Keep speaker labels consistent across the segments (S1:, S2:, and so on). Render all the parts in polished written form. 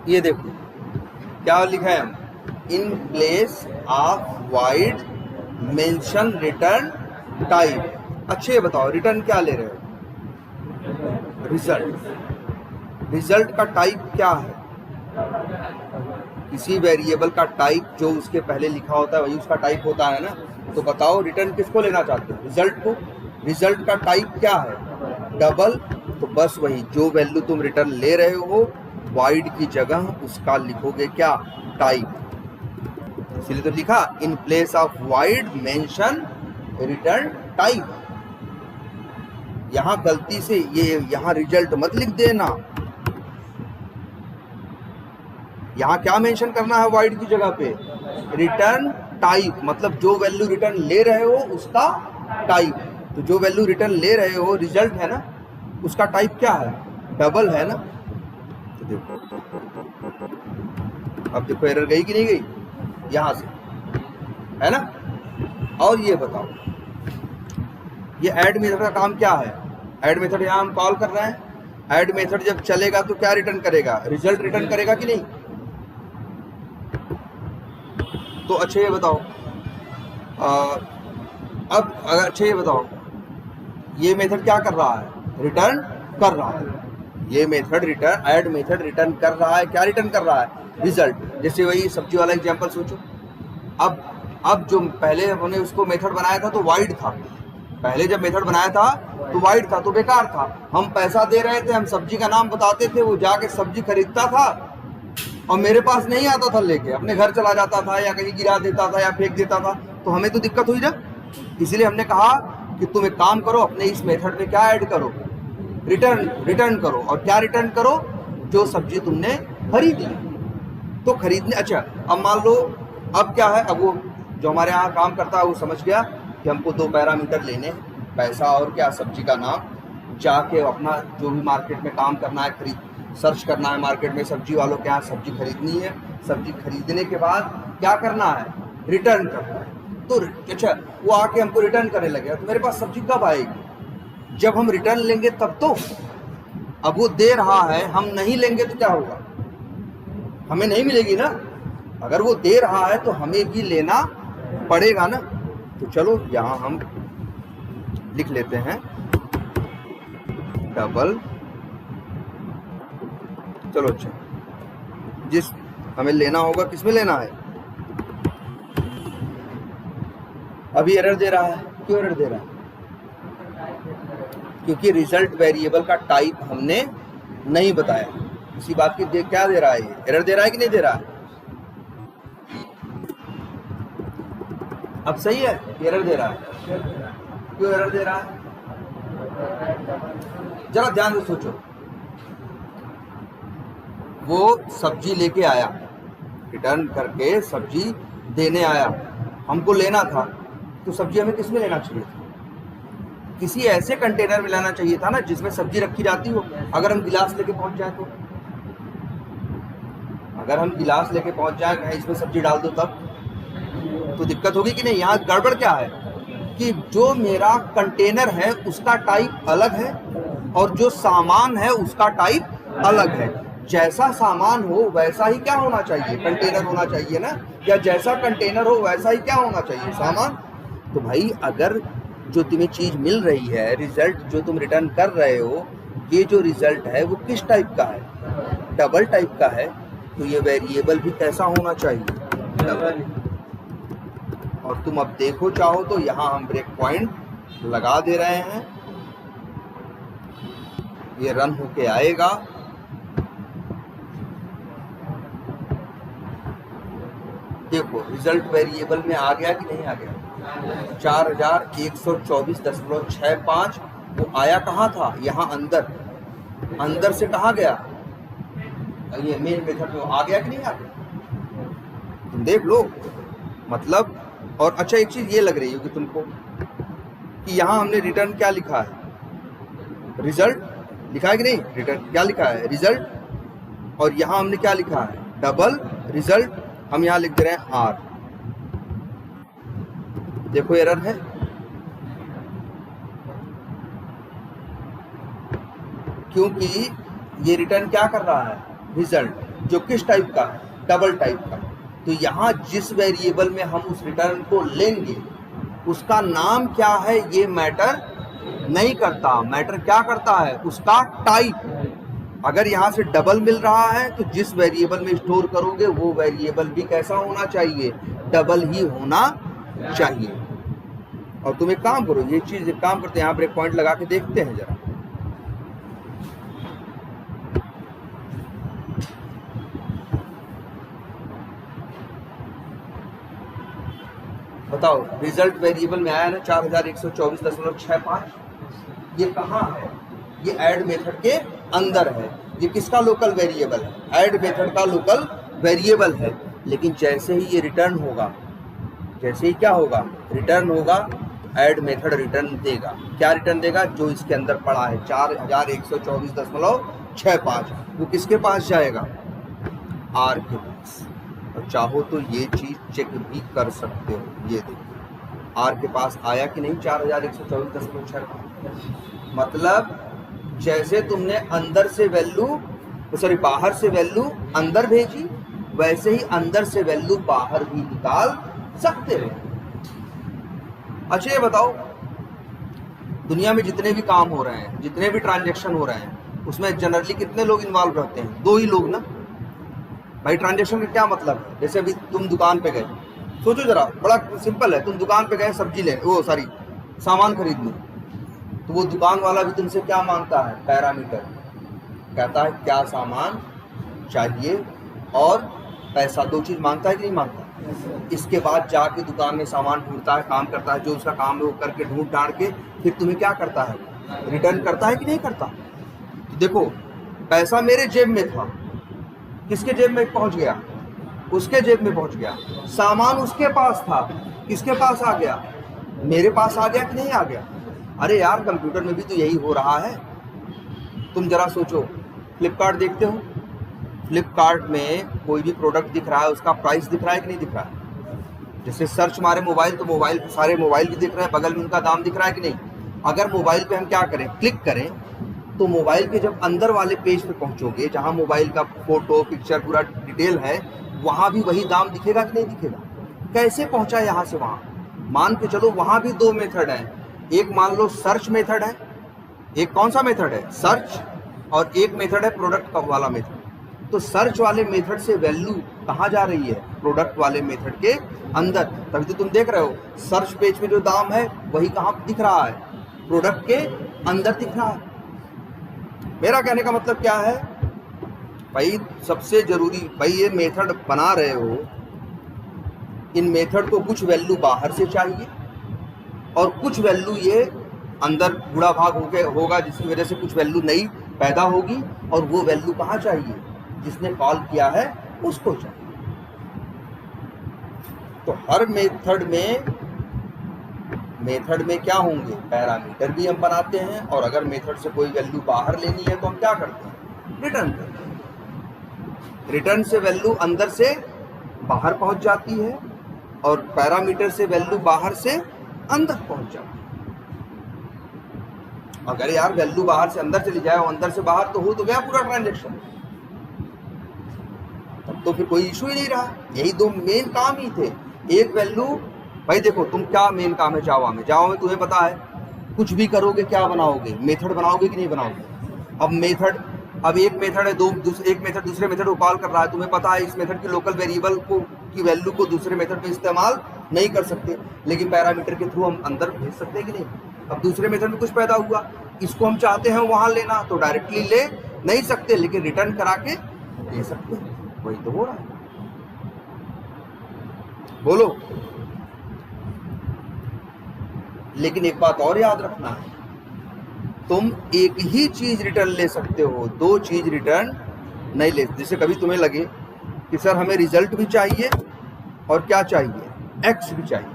S1: ये देखो क्या लिखा है, in place of wide mention return type. अच्छे ये बताओ रिटर्न क्या ले रहे हो? रिजल्ट। रिजल्ट का टाइप क्या है? किसी वेरिएबल का टाइप जो उसके पहले लिखा होता है वही उसका टाइप होता है ना। तो बताओ रिटर्न किसको लेना चाहते हो? रिजल्ट को। रिजल्ट का टाइप क्या है? डबल। तो बस वही जो वैल्यू तुम रिटर्न ले रहे हो वाइड की जगह उसका लिखोगे क्या? टाइप। इसलिए तो लिखा in place of wide mention return type. यहां गलती से ये यहां रिजल्ट मत लिख देना। यहां क्या मेंशन करना है वाइड की जगह पे? रिटर्न टाइप, मतलब जो वैल्यू रिटर्न ले रहे हो उसका टाइप। तो जो वैल्यू रिटर्न ले रहे हो रिजल्ट है ना, उसका टाइप क्या है? डबल है ना। तो देखो अब देखो एरर गई कि नहीं गई यहां से, है ना। और ये बताओ ये ऐड मेथड का काम क्या है? ऐड मेथड यहां हम कॉल कर रहे हैं। ऐड मेथड जब चलेगा तो क्या रिटर्न करेगा? रिजल्ट रिटर्न करेगा कि नहीं? तो अच्छे ये बताओ अब अगर अच्छे ये बताओ ये मेथड क्या कर रहा है? रिटर्न कर रहा है। ये method return add method return कर रहा है। क्या रिटर्न कर रहा है? रिजल्ट। जैसे वही सब्जी वाला एग्जांपल सोचो। अब जो पहले हमने उसको मेथड बनाया था तो वाइड था। पहले जब मेथड बनाया था तो वाइड था, तो बेकार था। हम पैसा दे रहे थे, हम सब्जी का नाम बताते थे, वो जाके सब्जी खरीदता था और मेरे पास नहीं आता था लेके, अपने घर चला जाता था या कहीं गिरा देता था या फेंक देता था। तो हमें तो दिक्कत हुई ना। इसलिए हमने कहा कि तुम एक काम करो, अपने इस मेथड में क्या ऐड करो? रिटर्न करो। और क्या रिटर्न करो? जो सब्जी तुमने खरीदी। तो खरीदने, अच्छा अब मान लो अब क्या है, अब वो जो हमारे यहाँ काम करता है वो समझ गया कि हमको 2 पैरामीटर लेने, पैसा और क्या, सब्जी का नाम। जाके अपना जो भी मार्केट में काम करना है, खरीद सर्च करना है मार्केट में सब्जी वालों के यहाँ सब्जी खरीदनी है। सब्जी खरीदने के बाद क्या करना है? रिटर्न करना है। तो अच्छा वो आके हमको रिटर्न करने लगेगा तो मेरे पास सब्जी कब आएगी? जब हम रिटर्न लेंगे तब तो। अब वो दे रहा है, हम नहीं लेंगे तो क्या होगा? हमें नहीं मिलेगी ना। अगर वो दे रहा है तो हमें भी लेना पड़ेगा ना। तो चलो यहाँ हम लिख लेते हैं डबल। चलो अच्छा जिस हमें लेना होगा किसमें लेना है? अभी एरर दे रहा है। क्यों एरर दे रहा है? क्योंकि रिजल्ट वेरिएबल का टाइप हमने नहीं बताया। इसी बात की क्या दे रहा है? ये एरर दे रहा है कि नहीं दे रहा है? अब सही है, एरर दे रहा है। क्यों एरर दे रहा है? जरा ध्यान से सोचो। वो सब्जी लेके आया, रिटर्न करके सब्जी देने आया, हमको लेना था। तो सब्जी हमें किसमें लेना चाहिए था? किसी ऐसे कंटेनर में लेना चाहिए था ना जिसमें सब्जी रखी जाती हो। अगर हम गिलास लेके पहुंच जाए तो, अगर हम गिलास लेके पहुंच जाए कहीं इसमें सब्जी डाल दो तब तो दिक्कत होगी कि नहीं? यहाँ गड़बड़ क्या है कि जो मेरा कंटेनर है उसका टाइप अलग है और जो सामान है उसका टाइप अलग है। जैसा सामान हो वैसा ही क्या होना चाहिए? कंटेनर होना चाहिए ना। या जैसा कंटेनर हो वैसा ही क्या होना चाहिए? सामान। तो भाई अगर जो तुम्हें चीज मिल रही है, रिजल्ट जो तुम रिटर्न कर रहे हो, ये जो रिजल्ट है वो किस टाइप का है? डबल टाइप का है। तो ये वेरिएबल भी कैसा होना चाहिए? डबल। और तुम अब देखो चाहो तो यहाँ हम ब्रेक पॉइंट लगा दे रहे हैं। ये रन होके आएगा। देखो रिजल्ट वेरिएबल में आ गया कि नहीं आ गया? 4124.65 वो आया कहाँ था? यहाँ अंदर। अंदर से कहाँ गया? ये मेन मेथड में आ गया कि नहीं आ गया? तुम देख लो। मतलब और अच्छा एक चीज ये लग रही होगी तुमको कि यहाँ हमने रिटर्न क्या लिखा है? रिजल्ट लिखा है कि नहीं? रिटर्न क्या लिखा है? रिजल्ट। और यहाँ हमने क्या लिखा है? Double result. हम यहाँ लिख दे रहे हैं आर। देखो एरर है। क्योंकि ये रिटर्न क्या कर रहा है? रिजल्ट। जो किस टाइप का है, डबल टाइप का। तो यहाँ जिस वेरिएबल में हम उस रिटर्न को लेंगे उसका नाम क्या है ये मैटर नहीं करता। मैटर क्या करता है, उसका टाइप। अगर यहाँ से डबल मिल रहा है तो जिस वेरिएबल में स्टोर करोगे वो वेरिएबल भी कैसा होना चाहिए, डबल ही होना चाहिए। और तुम एक काम करो, ये चीज एक काम करते हैं, यहाँ पर एक पॉइंट लगा के देखते हैं जरा। बताओ, रिजल्ट वेरिएबल में आया ना 4124.65, ये कहाँ है, ये ऐड मेथड के अंदर है। ये किसका लोकल वेरिएबल है, ऐड मेथड का लोकल वेरिएबल है। लेकिन जैसे ही ये रिटर्न होगा, जैसे ही क्या होगा, रिटर्न होगा, ऐड मेथड रिटर्न देगा। क्या रिटर्न देगा, जो इसके अंदर पड़ा है 4124.65, वो किसके पास जाएगा, आर के पास। और चाहो तो ये चीज चेक भी कर सकते हो, ये देखो आर के पास आया कि नहीं 4124.65। मतलब जैसे तुमने अंदर से वैल्यू, सॉरी बाहर से वैल्यू अंदर भेजी, वैसे ही अंदर से वैल्यू बाहर भी निकाल सकते हो। अच्छा ये बताओ, दुनिया में जितने भी काम हो रहे हैं, जितने भी ट्रांजैक्शन हो रहे हैं, उसमें जनरली कितने लोग इन्वॉल्व रहते हैं, 2 ही लोग ना भाई। ट्रांजैक्शन का क्या मतलब है, जैसे अभी तुम दुकान पे गए, सोचो जरा, बड़ा सिंपल है, तुम दुकान पे गए सब्जी लेने, वो सॉरी सामान खरीदने, तो वो दुकान वाला भी तुमसे क्या मांगता है, पैरामीटर। कहता है क्या सामान चाहिए और पैसा, 2 चीज मांगता है कि नहीं मांगता। इसके बाद जाके दुकान में सामान ढूंढता है, काम करता है, जो उसका काम है वो करके ढूंढ ढांड के फिर तुम्हें क्या करता है, रिटर्न करता है कि नहीं करता। तो देखो, पैसा मेरे जेब में था, किसके जेब में पहुंच गया, उसके जेब में पहुंच गया। सामान उसके पास था, किसके पास आ गया, मेरे पास आ गया कि नहीं आ गया। अरे यार, कंप्यूटर में भी तो यही हो रहा है। तुम जरा सोचो, फ्लिपकार्ट देखते हो, फ्लिपकार्ट में कोई भी प्रोडक्ट दिख रहा है, उसका प्राइस दिख रहा है कि नहीं दिख रहा है। जैसे सर्च मारे मोबाइल, तो मोबाइल सारे मोबाइल भी दिख रहे हैं, बगल में उनका दाम दिख रहा है कि नहीं। अगर मोबाइल पे हम क्या करें, क्लिक करें, तो मोबाइल के जब अंदर वाले पेज पे पहुंचोगे, जहां मोबाइल का फोटो पिक्चर पूरा डिटेल है, वहां भी वही दाम दिखेगा कि नहीं दिखेगा। कैसे पहुंचा यहां से वहां, मान के चलो वहां भी 2 मेथड है। एक मान लो सर्च मेथड है, एक कौन सा मेथड है, सर्च, और एक मेथड है प्रोडक्ट का वाला मेथड। तो सर्च वाले मेथड से वैल्यू कहाँ जा रही है, प्रोडक्ट वाले मेथड के अंदर। तभी तो तुम देख रहे हो सर्च पेज में जो दाम है वही कहाँ दिख रहा है, प्रोडक्ट के अंदर दिख रहा है। मेरा कहने का मतलब क्या है भाई, सबसे जरूरी भाई, ये मेथड बना रहे हो, इन मेथड को कुछ वैल्यू बाहर से चाहिए और कुछ वैल्यू ये अंदर गुणा भाग होगा, जिसकी वजह से कुछ वैल्यू नई पैदा होगी। और वो वैल्यू कहाँ चाहिए, जिसने कॉल किया है उसको चाहिए। तो हर मेथड में क्या होंगे, पैरामीटर भी हम बनाते हैं, और अगर मेथड से कोई वैल्यू बाहर लेनी है तो हम क्या करते हैं, रिटर्न करते हैं। रिटर्न से वैल्यू अंदर से बाहर पहुंच जाती है और पैरामीटर से वैल्यू बाहर से अंदर पहुंच जाती है। अगर यार वैल्यू बाहर से अंदर चली जाए और अंदर से बाहर, तो हो तो गया पूरा ट्रांजैक्शन, तब तो फिर कोई इशू ही नहीं रहा। यही 2 मेन काम ही थे। एक वैल्यू, भाई देखो तुम क्या मेन काम है जावा में, तुम्हें पता है कुछ भी करोगे क्या बनाओगे, मेथड बनाओगे कि नहीं बनाओगे। अब एक मेथड है, एक मेथड दूसरे मेथड को कॉल कर रहा है, तुम्हें पता है इस मेथड की लोकल वेरिएबल को की वैल्यू को दूसरे मेथड में इस्तेमाल नहीं कर सकते, लेकिन पैरामीटर के थ्रू हम अंदर भेज सकते हैं कि नहीं। अब दूसरे मेथड में कुछ पैदा हुआ, इसको हम चाहते हैं वहां लेना, तो डायरेक्टली ले नहीं सकते, लेकिन रिटर्न करा के ले सकते हैं। वही तो हो रहा है, बोलो। लेकिन एक बात और याद रखना है, तुम एक ही चीज रिटर्न ले सकते हो, 2 चीज रिटर्न नहीं ले। जैसे कभी तुम्हें लगे कि सर हमें रिजल्ट भी चाहिए और क्या चाहिए, एक्स भी चाहिए,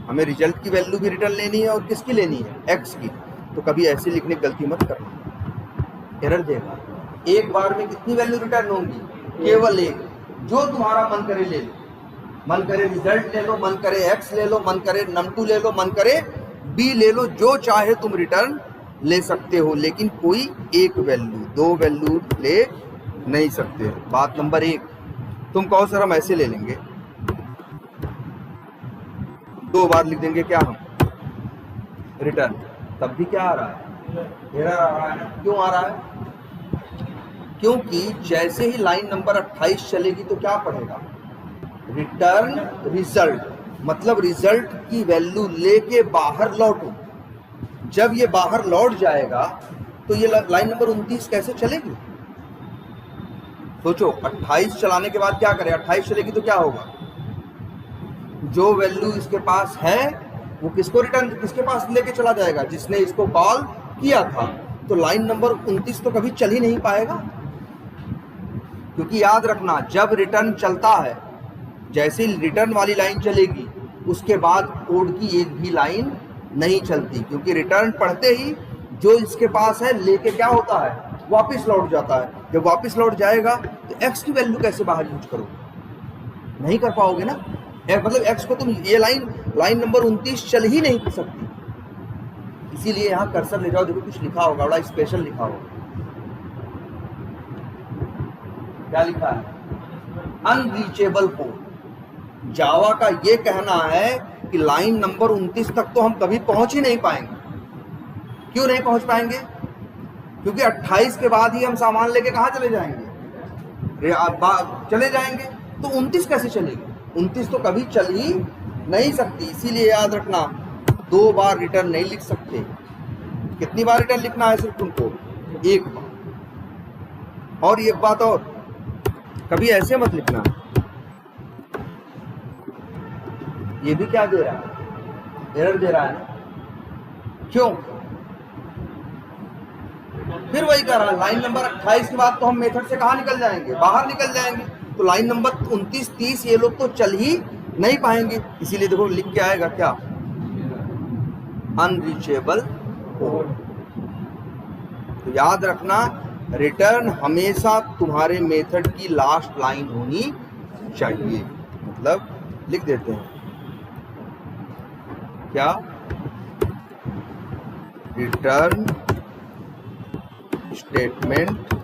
S1: हमें रिजल्ट की वैल्यू भी रिटर्न लेनी है और किसकी लेनी है, एक्स की, तो कभी ऐसे लिखने की गलती मत करना, एरर देगा। एक बार में कितनी वैल्यू रिटर्न होंगी, केवल एक, जो तुम्हारा मन करे ले लो, मन करे रिजल्ट ले लो, मन करे एक्स ले लो, मन करे num2 ले लो, मन करे बी ले लो, जो चाहे तुम रिटर्न ले सकते हो, लेकिन कोई एक वैल्यू, 2 वैल्यू ले नहीं सकते। बात नंबर 1, तुम कहो सर हम ऐसे ले लेंगे, 2 बार लिख देंगे क्या हम रिटर्न, तब भी क्या आ रहा है, एरर आ रहा है। क्यों आ रहा है? क्योंकि जैसे ही लाइन नंबर 28 चलेगी तो क्या पढ़ेगा, रिटर्न रिजल्ट, मतलब रिजल्ट की वैल्यू लेके बाहर लौटो। जब ये बाहर लौट जाएगा तो ये लाइन नंबर 29 कैसे चलेगी? सोचो, 28 चलाने के बाद क्या करें, 28 चलेगी तो क्या होगा, जो वैल्यू इसके पास है वो किसको रिटर्न, किसके पास लेके चला जाएगा, जिसने इसको कॉल किया था। तो लाइन नंबर 29 तो कभी चल ही नहीं पाएगा, क्योंकि याद रखना जब रिटर्न चलता है, जैसे ही रिटर्न वाली लाइन चलेगी उसके बाद कोड की एक भी लाइन नहीं चलती, क्योंकि रिटर्न पढ़ते ही जो इसके पास है लेके क्या होता है, वापस लौट जाता है। जब वापस लौट जाएगा तो x की वैल्यू कैसे बाहर यूज करोगे, नहीं कर पाओगे ना। मतलब x को तुम, ये लाइन नंबर 29 चल ही नहीं सकती। इसीलिए यहाँ कर्सर ले जाओ, देखो कुछ लिखा होगा, बड़ा स्पेशल लिखा होगा। क्या लिखा है, अनरीचेबल कोड। जावा का ये कहना है कि लाइन नंबर 29 तक तो हम कभी पहुंच ही नहीं पाएंगे। क्यों नहीं पहुंच पाएंगे? क्योंकि 28 के बाद ही हम सामान लेके कहाँ चले जाएंगे, चले जाएंगे, तो 29 कैसे चलेगी, 29 तो कभी चल ही नहीं सकती। इसीलिए याद रखना 2 बार रिटर्न नहीं लिख सकते। कितनी बार रिटर्न लिखना है सिर्फ तुमको, 1 बार। और एक बात और, कभी ऐसे मत लिखना, ये भी क्या दे रहा है, एरर दे रहा है। क्यों? फिर वही कर रहा है, लाइन नंबर 28 के बाद तो हम मेथड से कहाँ निकल जाएंगे, बाहर निकल जाएंगे। तो लाइन नंबर 29, 30 ये लोग तो चल ही नहीं पाएंगे। इसीलिए देखो लिख के आएगा क्या, अनरीचेबल कोड। तो याद रखना, रिटर्न हमेशा तुम्हारे मेथड की लास्ट लाइन होनी चाहिए। मतलब लिख देते हैं क्या, return statement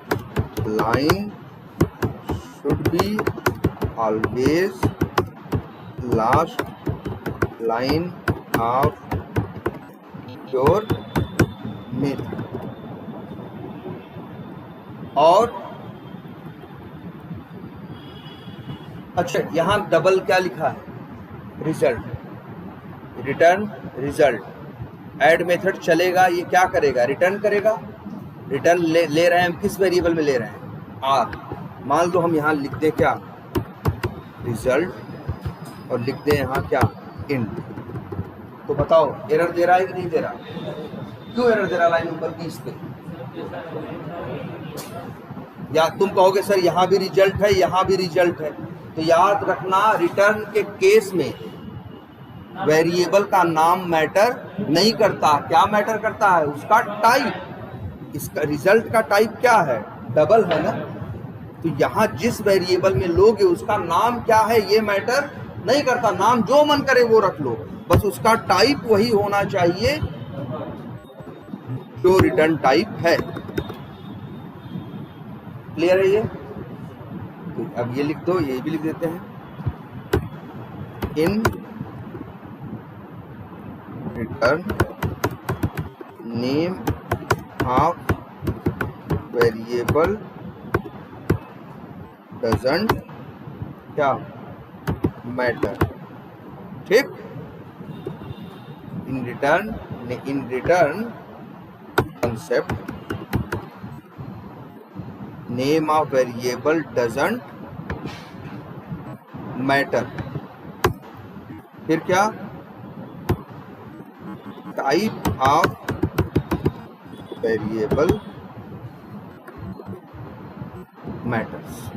S1: line should be always last line of your method। और अच्छा, यहां डबल क्या लिखा है, result, return result. Add method चलेगा, ये क्या करेगा, रिटर्न करेगा। रिटर्न ले रहे हैं हम, किस वेरिएबल में ले रहे हैं, आर। मान लो हम यहाँ लिख दें क्या, रिजल्ट, और लिख दें यहाँ क्या, इंट। तो बताओ एरर दे रहा है कि नहीं दे रहा? क्यों एरर दे रहा लाइन नंबर 20 पे? या तुम कहोगे सर यहाँ भी रिजल्ट है, यहाँ भी रिजल्ट है। तो याद रखना, रिटर्न के केस में वेरिएबल का नाम मैटर नहीं करता। क्या मैटर करता है, उसका टाइप। इसका रिजल्ट का टाइप क्या है, डबल है ना। तो यहाँ जिस वेरिएबल में लोगे उसका नाम क्या है ये मैटर नहीं करता। नाम जो मन करे वो रख लो, बस उसका टाइप वही होना चाहिए जो रिटर्न टाइप है। क्लियर है ये? तो अब ये लिख दो, ये भी लिख देते हैं, in return name of variable doesn't क्या मैटर। ठीक, in return concept name of variable doesn't matter. फिर क्या, टाइप ऑफ वेरिएबल मैटर्स।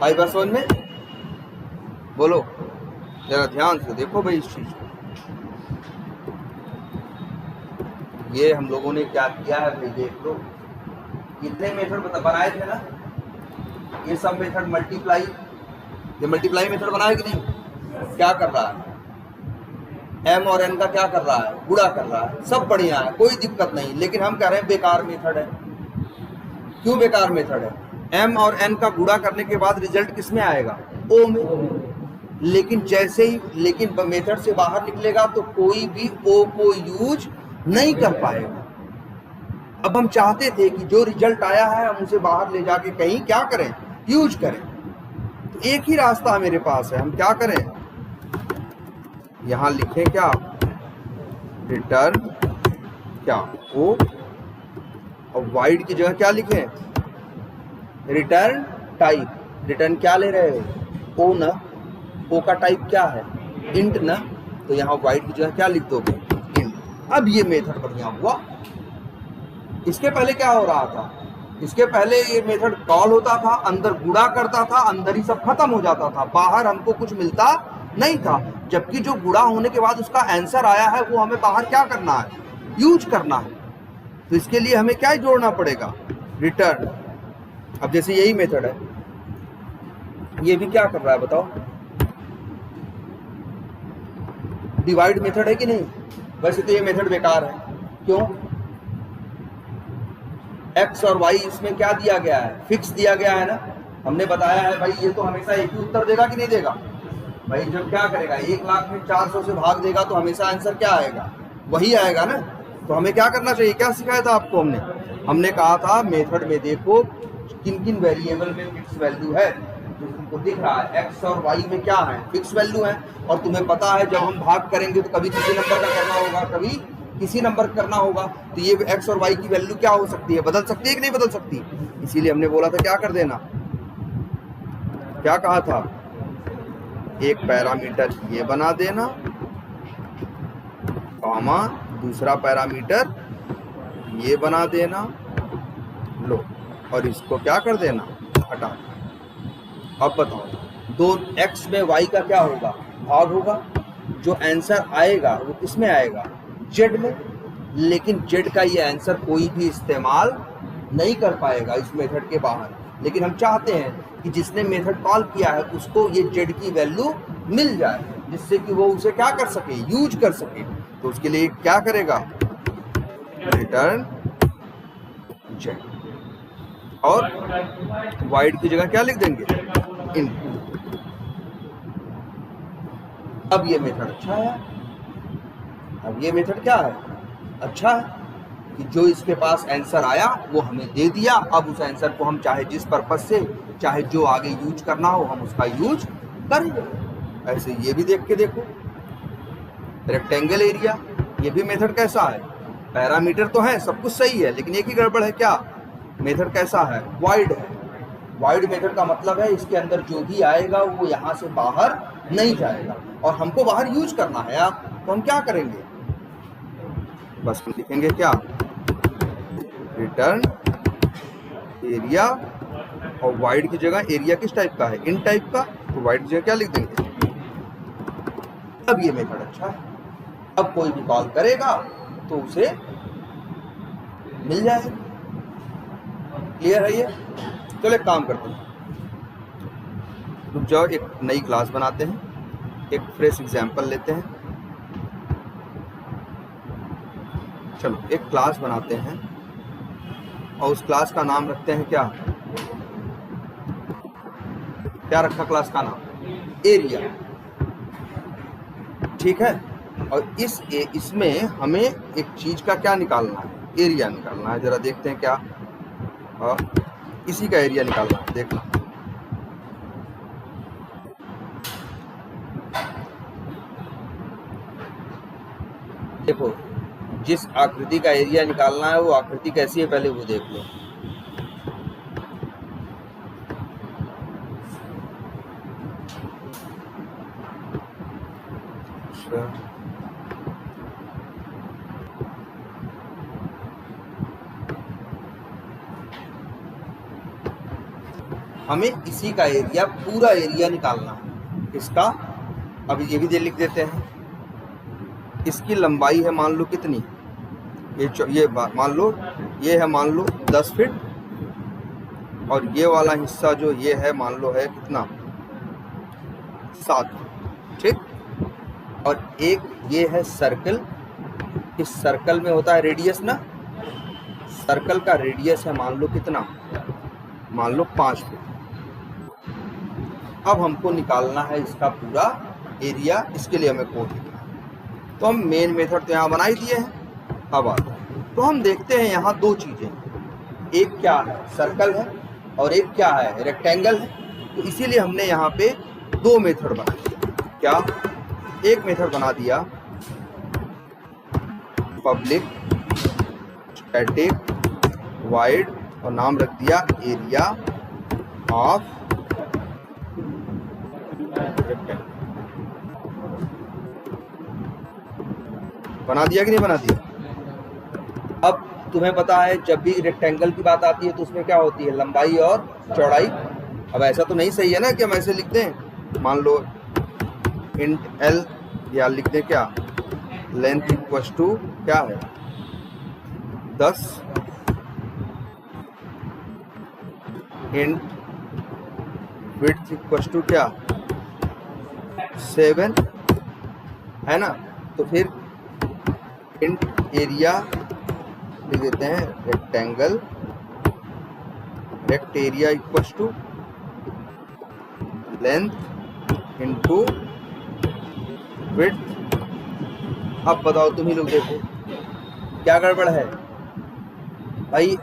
S1: आई बात समझ में? बोलो जरा ध्यान से देखो भाई इस चीज को। ये हम लोगों ने क्या किया है भाई, देख लो कितने मेथड बनाए थे ना। ये सब मेथड मल्टीप्लाई, ये मल्टीप्लाई मेथड बनाया कि नहीं? क्या कर रहा है, m और n का क्या कर रहा है, गुणा कर रहा है, सब बढ़िया है, कोई दिक्कत नहीं। लेकिन हम कह रहे हैं बेकार मेथड है। क्यों बेकार मेथड है? m और n का गुणा करने के बाद रिजल्ट किस में आएगा, o में। लेकिन जैसे ही मेथड से बाहर निकलेगा तो कोई भी o को यूज नहीं कर पाएगा। अब हम चाहते थे कि जो रिजल्ट आया है हम उसे बाहर ले जाके कहीं क्या करें, यूज करें। तो एक ही रास्ता मेरे पास है, हम क्या करें, यहां लिखें क्या, रिटर्न क्या ओ, और वाइड की जगह क्या लिखें, रिटर्न टाइप। रिटर्न क्या ले रहे हो, ओ ना, ओ का टाइप क्या है, इंट ना, तो यहाँ वाइड की जगह क्या लिख दोगे, इंट। अब ये मेथड बढ़िया हुआ। इसके पहले क्या हो रहा था, इसके पहले ये मेथड कॉल होता था, अंदर गुणा करता था, अंदर ही सब खत्म हो जाता था, बाहर हमको कुछ मिलता नहीं था। जबकि जो गुणा होने के बाद उसका आंसर आया है वो हमें बाहर क्या करना है, यूज करना है। तो इसके लिए हमें क्या जोड़ना पड़ेगा, रिटर्न। अब जैसे यही मेथड है, ये भी क्या कर रहा है बताओ, डिवाइड मेथड है कि नहीं। वैसे तो ये मेथड बेकार है, क्यों, x और y इसमें क्या दिया गया है, फिक्स दिया गया है ना। हमने बताया है भाई ये तो हमेशा एक ही उत्तर देगा कि नहीं देगा भाई, जब क्या करेगा 1,00,000 में 400 से भाग देगा तो हमेशा आंसर क्या आएगा, वही आएगा ना। तो हमें क्या करना चाहिए, क्या सिखाया था आपको हमने कहा था मेथड में देखो किन किन वेरिएबल में फिक्स वैल्यू है, जो तुमको दिख रहा है x और y में क्या है, फिक्स वैल्यू है। और तुम्हें पता है जब हम भाग करेंगे तो कभी किसी नंबर का करना होगा, कभी किसी नंबर करना होगा। तो ये x और y की वैल्यू क्या हो सकती है, बदल सकती है कि नहीं बदल सकती। इसीलिए हमने बोला था क्या कर देना, क्या कहा था, एक पैरामीटर ये बना देना, कॉमा दूसरा पैरामीटर ये बना देना, लो, और इसको क्या कर देना, हटा। अब बताओ, दो x में y का क्या होगा, भाग होगा। जो आंसर आएगा वो किसमें आएगा, z में। लेकिन z का ये आंसर कोई भी इस्तेमाल नहीं कर पाएगा इस मेथड के बाहर। लेकिन हम चाहते हैं कि जिसने मेथड कॉल किया है उसको ये z की वैल्यू मिल जाए, जिससे कि वो उसे क्या कर सके, यूज कर सके। तो उसके लिए क्या करेगा, रिटर्न z, और वाइड की जगह क्या लिख देंगे, इंट। अब ये मेथड अच्छा है, अब ये मेथड क्या है, अच्छा है कि जो इसके पास आंसर आया वो हमें दे दिया। अब उस आंसर को हम चाहे जिस पर्पस से, चाहे जो आगे यूज करना हो हम उसका यूज करेंगे। ऐसे ये भी देख के देखो, रेक्टेंगल एरिया, ये भी मेथड कैसा है, पैरामीटर तो है, सब कुछ सही है, लेकिन एक ही गड़बड़ है, क्या, मेथड कैसा है, वाइड है। वाइड मेथड का मतलब है इसके अंदर जो भी आएगा वो यहाँ से बाहर नहीं जाएगा, और हमको बाहर यूज करना है यार। तो हम क्या करेंगे, बस लिखेंगे क्या, रिटर्न एरिया, और वाइड की जगह एरिया किस टाइप का है, इन टाइप का, तो वाइड की जगह क्या लिख देंगे। अब ये मेथड अच्छा है, अब कोई भी कॉल करेगा तो उसे मिल जाएगा। क्लियर है ये। चलो एक काम करते हैं, रुक जाओ, एक नई क्लास बनाते हैं, एक फ्रेश एग्जाम्पल लेते हैं। चलो एक क्लास बनाते हैं और उस क्लास का नाम रखते हैं क्या, क्या रखा क्लास का नाम, एरिया। ठीक है। और इसमें हमें एक चीज का क्या निकालना है, एरिया निकालना है। जरा देखते हैं क्या, इसी का एरिया निकालना है, देखना। देखो जिस आकृति का एरिया निकालना है वो आकृति कैसी है पहले वो देख लो। हमें इसी का एरिया, पूरा एरिया निकालना है इसका। अब ये भी लिख देते हैं, इसकी लंबाई है मान लो कितनी, ये मान लो ये है मान लो 10 फीट, और ये वाला हिस्सा जो ये है मान लो है कितना, 7। ठीक। और एक ये है सर्कल। इस सर्कल में होता है रेडियस ना, सर्कल का रेडियस है मान लो कितना, मान लो 5 फीट। अब हमको निकालना है इसका पूरा एरिया, इसके लिए हमें कोड लिखना है। तो हम मेन मेथड तो यहाँ बना ही दिए हैं। अब आता है तो हम देखते हैं यहाँ दो चीज़ें, एक क्या है सर्कल है और एक क्या है रेक्टेंगल है। तो इसीलिए हमने यहाँ पे दो मेथड बना दिया। क्या, एक मेथड बना दिया पब्लिक स्टैटिक वाइड और नाम रख दिया एरिया ऑफ रेक्टेंगल। बना दिया कि नहीं बना दिया? अब तुम्हें पता है जब भी रेक्टेंगल की बात आती है तो उसमें क्या होती है, लंबाई और चौड़ाई। अब ऐसा तो नहीं सही है ना कि हम ऐसे लिख दें, मान लो इंट एल, या लिख दें क्या लेंथ इक्वल्स टू क्या है 10 इंट विड्थ इक्वल्स टू क्या 7 है ना। तो फिर इंट एरिया लिख देते हैं rectangle, rect area equals to length into width. अब बताओ तुम ही लोग, देखो क्या गड़बड़ है भाई।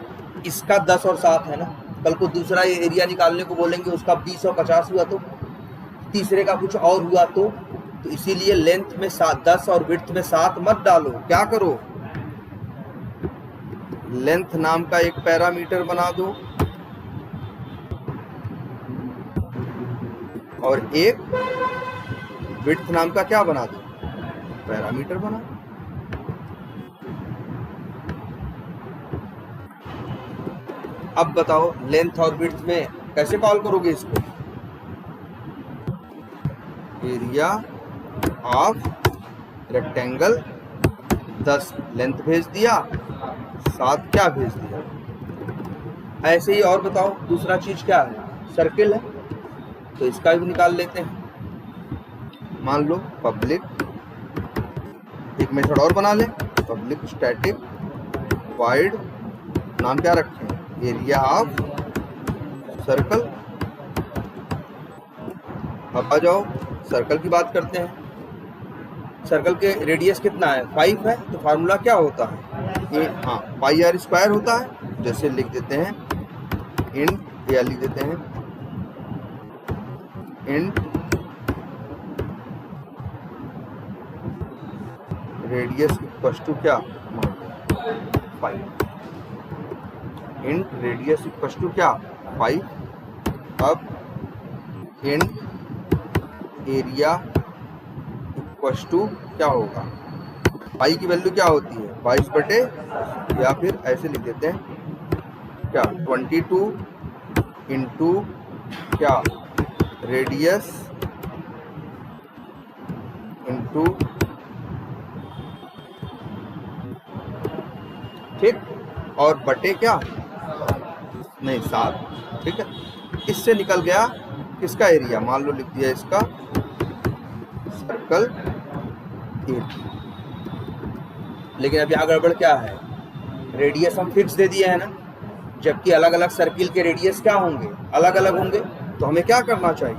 S1: इसका 10 और 7 है ना, कल को दूसरा एरिया निकालने को बोलेंगे उसका 20 और 50 हुआ तो, तीसरे का कुछ और हुआ तो इसीलिए लेंथ में 10 और विड्थ में 7 मत डालो। क्या करो, लेंथ नाम का एक पैरामीटर बना दो और एक विड्थ नाम का क्या बना दो, पैरामीटर बना। अब बताओ लेंथ और विड्थ में कैसे कॉल करोगे इसको, एरिया ऑफ रेक्टेंगल 10 लेंथ भेज दिया, 7 क्या भेज दिया। ऐसे ही और बताओ दूसरा चीज क्या है, सर्किल है, तो इसका भी निकाल लेते हैं। मान लो पब्लिक, एक मेथड और बना ले, पब्लिक स्टैटिक वाइड, नाम क्या रखें एरिया ऑफ सर्कल। अब आ जाओ सर्कल की बात करते हैं। सर्कल के रेडियस कितना है 5 है, तो फार्मूला क्या होता है ये, हाँ पाई आर स्क्वायर होता है। जैसे लिख देते हैं इंट, या लिख देते हैं इंट रेडियस इक्वल्स टू क्या 5, इंट रेडियस इक्वल्स टू क्या 5। अब इंट एरिया इक्वल्स टू क्या होगा, पाई की वैल्यू क्या होती है 22 बटे, या फिर ऐसे लिख देते हैं क्या 22 इंटू क्या रेडियस इंटू, ठीक, और बटे क्या नहीं 7, ठीक है। इससे निकल गया किसका एरिया, मान लो लिख दिया इसका सर्कल एरिया। लेकिन अब यहाँ गड़बड़ क्या है, रेडियस हम फिक्स दे दिए है ना, जबकि अलग अलग सर्किल के रेडियस क्या होंगे, अलग अलग होंगे। तो हमें क्या करना चाहिए,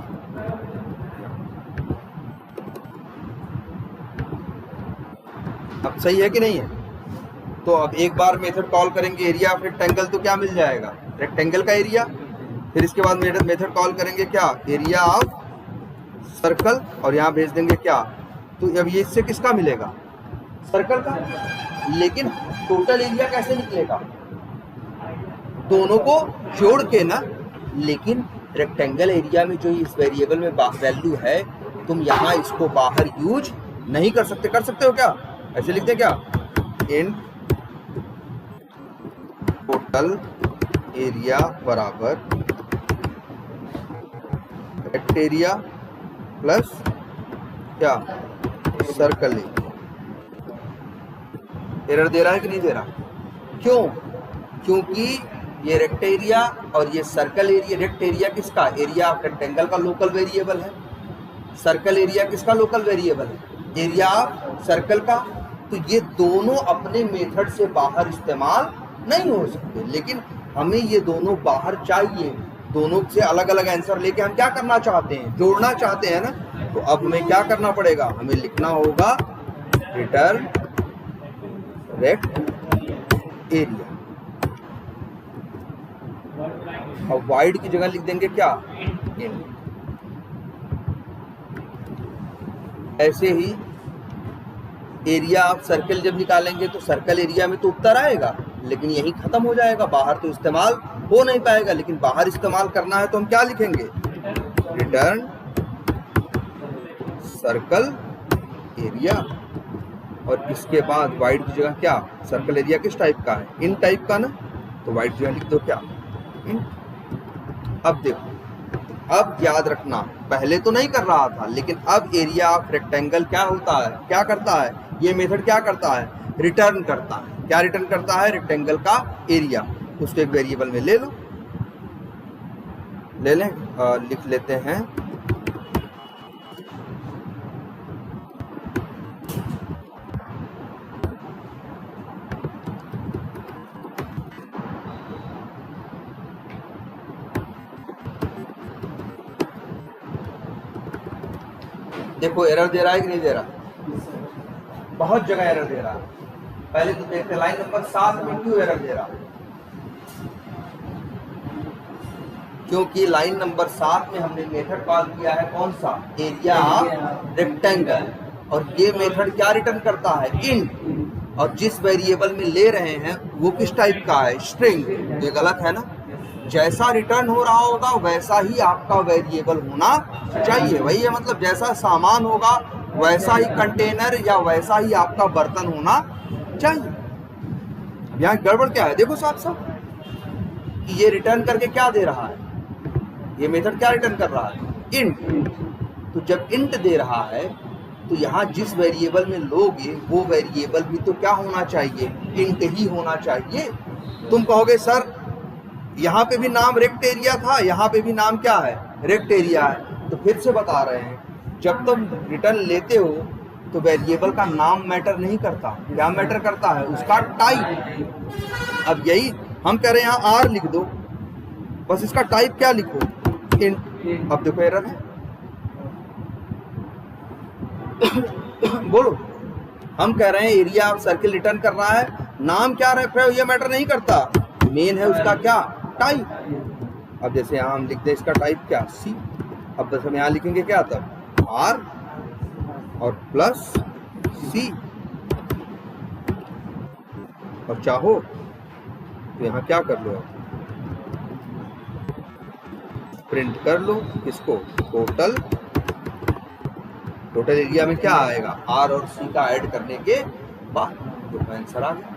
S1: अब सही है कि नहीं है। तो अब एक बार मेथड कॉल करेंगे एरिया ऑफ रेक्टेंगल, तो क्या मिल जाएगा रेक्टेंगल का एरिया। फिर इसके बाद मेथड कॉल करेंगे क्या एरिया ऑफ सर्कल, और यहाँ भेज देंगे क्या, तो अब ये इससे किसका मिलेगा सर्कल का। लेकिन टोटल एरिया कैसे निकलेगा, दोनों को जोड़ के ना। लेकिन रेक्टेंगल एरिया में जो इस वेरिएबल में वैल्यू है, तुम यहाँ इसको बाहर यूज नहीं कर सकते। कर सकते हो क्या, ऐसे लिखते हैं क्या इंट टोटल एरिया बराबर रेक्ट एरिया प्लस क्या सर्कल एरिया। एरर दे रहा है कि नहीं दे रहा, क्यों, क्योंकि ये रेक्ट एरिया और ये सर्कल एरिया, रेक्ट एरिया किसका, एरिया ऑफ रेक्टेंगल का लोकल वेरिएबल है, सर्कल एरिया किसका लोकल वेरिएबल है, एरिया ऑफ सर्कल का। तो ये दोनों अपने मेथड से बाहर इस्तेमाल नहीं हो सकते, लेकिन हमें ये दोनों बाहर चाहिए। दोनों से अलग अलग आंसर लेके हम क्या करना चाहते हैं, जोड़ना चाहते हैं ना। तो अब हमें क्या करना पड़ेगा, हमें लिखना होगा रिटर्न रेक्ट एरिया। अब वाइड की जगह लिख देंगे क्या, इन। ऐसे ही एरिया ऑफ सर्कल जब निकालेंगे तो सर्कल एरिया में तो उत्तर आएगा, लेकिन यही खत्म हो जाएगा, बाहर तो इस्तेमाल हो नहीं पाएगा। लेकिन बाहर इस्तेमाल करना है तो हम क्या लिखेंगे, रिटर्न सर्कल एरिया। और इसके बाद वाइड की जगह क्या, सर्कल एरिया किस टाइप का है, इन टाइप का ना, तो वाइड की जगह लिख दो क्या, इन। अब देखो, अब याद रखना, पहले तो नहीं कर रहा था, लेकिन अब एरिया ऑफ रेक्टेंगल क्या होता है, क्या करता है, ये मेथड क्या करता है, रिटर्न करता है। क्या रिटर्न करता है, रेक्टेंगल का एरिया। उसको एक वेरिएबल में ले लो, ले लें, लिख लेते हैं देखो एरर दे रहा है कि नहीं दे रहा, बहुत जगह एरर दे रहा है। पहले तो देखते लाइन नंबर 7 में क्यों एरर दे रहा है, क्योंकि लाइन नंबर 7 में हमने मेथड कॉल किया है कौन सा, एरिया ऑफ रेक्टेंगल। और ये मेथड क्या रिटर्न करता है, इंट। और जिस वेरिएबल में ले रहे हैं वो किस टाइप का है, स्ट्रिंग। ये गलत है ना, जैसा रिटर्न हो रहा होगा वैसा ही आपका वेरिएबल होना चाहिए। वही है मतलब, जैसा सामान होगा वैसा ही कंटेनर या वैसा ही आपका बर्तन होना चाहिए। यहाँ गड़बड़ क्या है, देखो साफ साफ कि ये रिटर्न करके क्या दे रहा है, ये मेथड क्या रिटर्न कर रहा है, इंट। तो जब इंट दे रहा है तो यहाँ जिस वेरिएबल में लोगे वो वेरिएबल भी तो क्या होना चाहिए, इंट ही होना चाहिए। तुम कहोगे सर यहाँ पे भी नाम रेक्ट एरिया था, यहाँ पे भी नाम क्या है, रेक्ट एरिया है। तो फिर से बता रहे हैं, जब तुम रिटर्न लेते हो तो वेरिएबल का नाम मैटर नहीं करता, क्या मैटर करता है, उसका टाइप। अब यही हम कह रहे हैं, यहाँ आर लिख दो, बस इसका टाइप क्या लिखो, इंट। अब देखो एरर है बोलो, हम कह रहे हैं एरिया ऑफ सर्किल रिटर्न कर रहा है, नाम क्या रख रहे हो ये मैटर नहीं करता, मेन है उसका क्या, टाइप। अब जैसे यहाँ हम लिखते हैं इसका टाइप क्या, सी। अब बस हम यहाँ लिखेंगे क्या, तब आर और प्लस सी। और चाहो तो यहाँ क्या कर लो, प्रिंट कर लो इसको, टोटल एरिया में क्या आएगा, आर और सी का ऐड करने के बाद तो आंसर आ गया।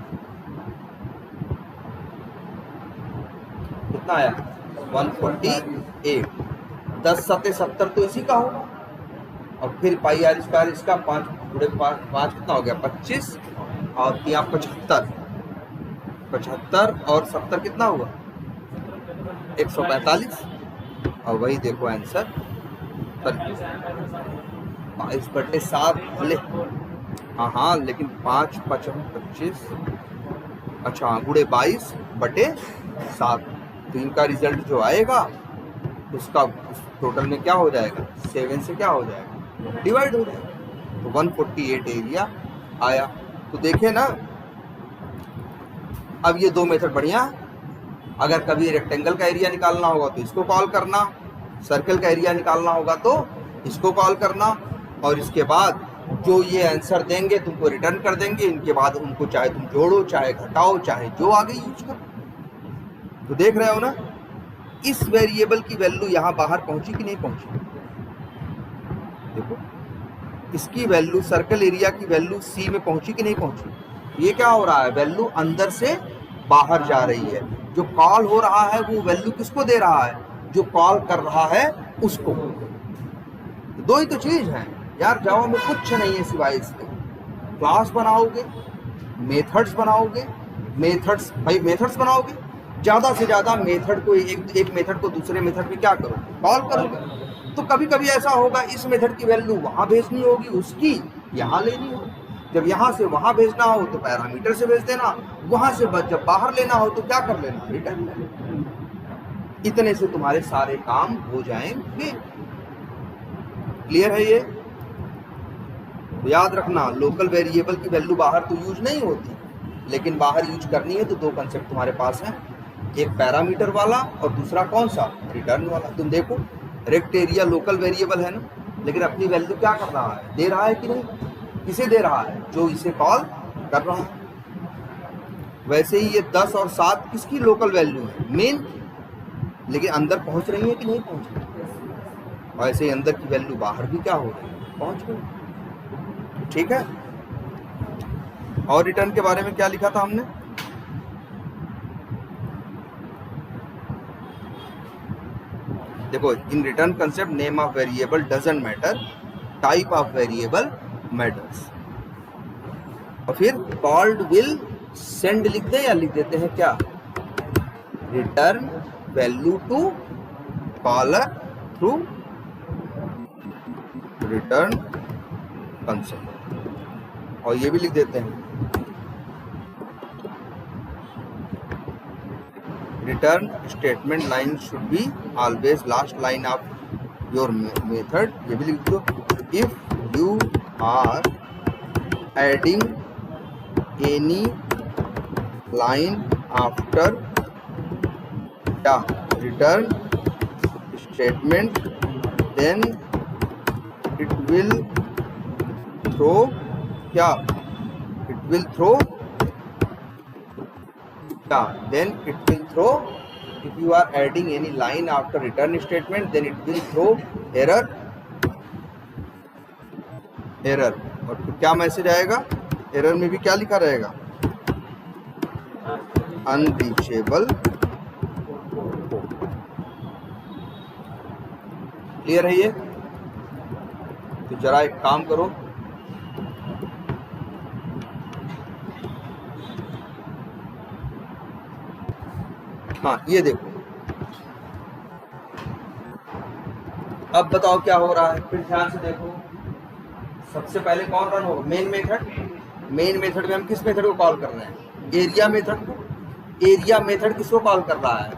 S1: कितना आया, 148। 10 सत्ते 70 तो इसी का होगा। और फिर पाई आर स्क्वायर इसका 5 गुणे 5 कितना हो गया, 25 और यहाँ 75। 75 और 70 कितना हुआ, 145। और वही देखो आंसर 22/7 भले, हाँ लेकिन 5 5 25, अच्छा गुणे 22/7। तो इनका रिजल्ट जो आएगा उसका टोटल में क्या हो जाएगा, 7 से क्या हो जाएगा, डिवाइड हो जाएगा। तो 148 एरिया आया। तो देखे ना, अब ये दो मेथड बढ़िया है। अगर कभी रेक्टेंगल का एरिया निकालना होगा तो इसको कॉल करना, सर्कल का एरिया निकालना होगा तो इसको कॉल करना, और इसके बाद जो ये आंसर देंगे तुमको रिटर्न कर देंगे। इनके बाद उनको चाहे तुम जोड़ो, चाहे घटाओ, चाहे जो आगे यूज करो। तो देख रहे हो ना, इस वेरिएबल की वैल्यू यहाँ बाहर पहुंची कि नहीं पहुंची, देखो इसकी वैल्यू, सर्कल एरिया की वैल्यू सी में पहुंची कि नहीं पहुंची। ये क्या हो रहा है, वैल्यू अंदर से बाहर जा रही है। जो कॉल हो रहा है वो वैल्यू किसको दे रहा है, जो कॉल कर रहा है उसको। दो ही तो चीज है यार, जावा में कुछ नहीं है सिवाय इसके। क्लास बनाओगे, मेथड्स बनाओगे, मेथड्स भाई मेथड्स बनाओगे, ज़्यादा से ज़्यादा मेथड को एक मेथड को दूसरे मेथड में क्या करो, कॉल करोगे। तो कभी कभी ऐसा होगा इस मेथड की वैल्यू वहाँ भेजनी होगी उसकी, यहाँ लेनी हो। जब यहाँ से वहाँ भेजना हो तो पैरामीटर से भेज देना, वहाँ से जब बाहर लेना हो तो क्या कर लेना, रिटर्न ले लेना। इतने से तुम्हारे सारे काम हो जाएंगे। क्लियर है ये? याद रखना, लोकल वेरिएबल की वैल्यू बाहर तो यूज नहीं होती, लेकिन बाहर यूज करनी है तो दो कंसेप्ट तुम्हारे पास है, एक पैरामीटर वाला और दूसरा कौन सा, रिटर्न वाला। तुम देखो रेक्ट एरिया लोकल वेरिएबल है ना, लेकिन अपनी वैल्यू क्या कर रहा है, दे रहा है कि नहीं? किसे दे रहा है? जो इसे कॉल कर रहा है। वैसे ही ये 10 और 7 किसकी लोकल वैल्यू है, मेन, लेकिन अंदर पहुंच रही है कि नहीं पहुंच रही? वैसे ही अंदर की वैल्यू बाहर भी क्या हो रही है, पहुंच गई। ठीक है। और रिटर्न के बारे में क्या लिखा था हमने? देखो, in return concept name of variable doesn't matter, type of variable matters. और फिर कॉल्ड विल सेंड लिख दे या लिख देते हैं क्या, return value to caller through return concept. और ये भी लिख देते हैं return statement line should be always last line of your method। ये भी लिख दो, if you are adding any line after the return statement then it will throw क्या, it will throw then it will throw, if you are adding any line after return statement then it will throw error। और फिर क्या message आएगा, error में भी क्या लिखा रहेगा, अनरीचेबल। क्लियर है ये? तो जरा एक काम करो, हाँ ये देखो, अब बताओ क्या हो रहा है, फिर ध्यान से देखो। सबसे पहले कौन रन होगा, मेन मेथड। मेन मेथड में हम किस मेथड को कॉल कर रहे हैं, एरिया मेथड को। एरिया मेथड किसको कॉल कर रहा है,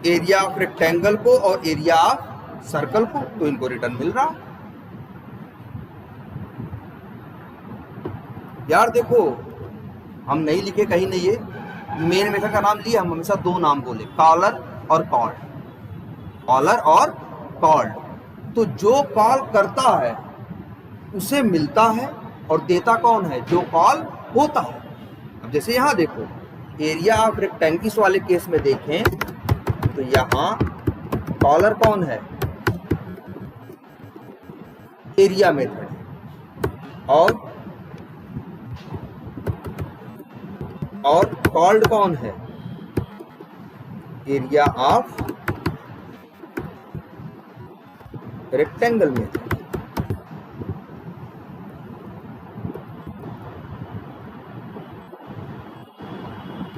S1: एरिया ऑफ रेक्टेंगल को और एरिया ऑफ सर्कल को। तो इनको रिटर्न मिल रहा यार। देखो हम नहीं लिखे कहीं नहीं, ये मेन मेथड का नाम लिया, हम हमेशा दो नाम बोले, कॉलर और कॉल्ड। कॉलर और कॉल्ड, तो जो कॉल करता है उसे मिलता है और देता कौन है, जो कॉल होता है। अब जैसे यहां देखो, एरिया ऑफ रेक्टेंगल वाले केस में देखें तो यहां कॉलर कौन है, एरिया मेथड, और कॉल्ड कौन है, एरिया ऑफ रेक्टेंगल मेथड।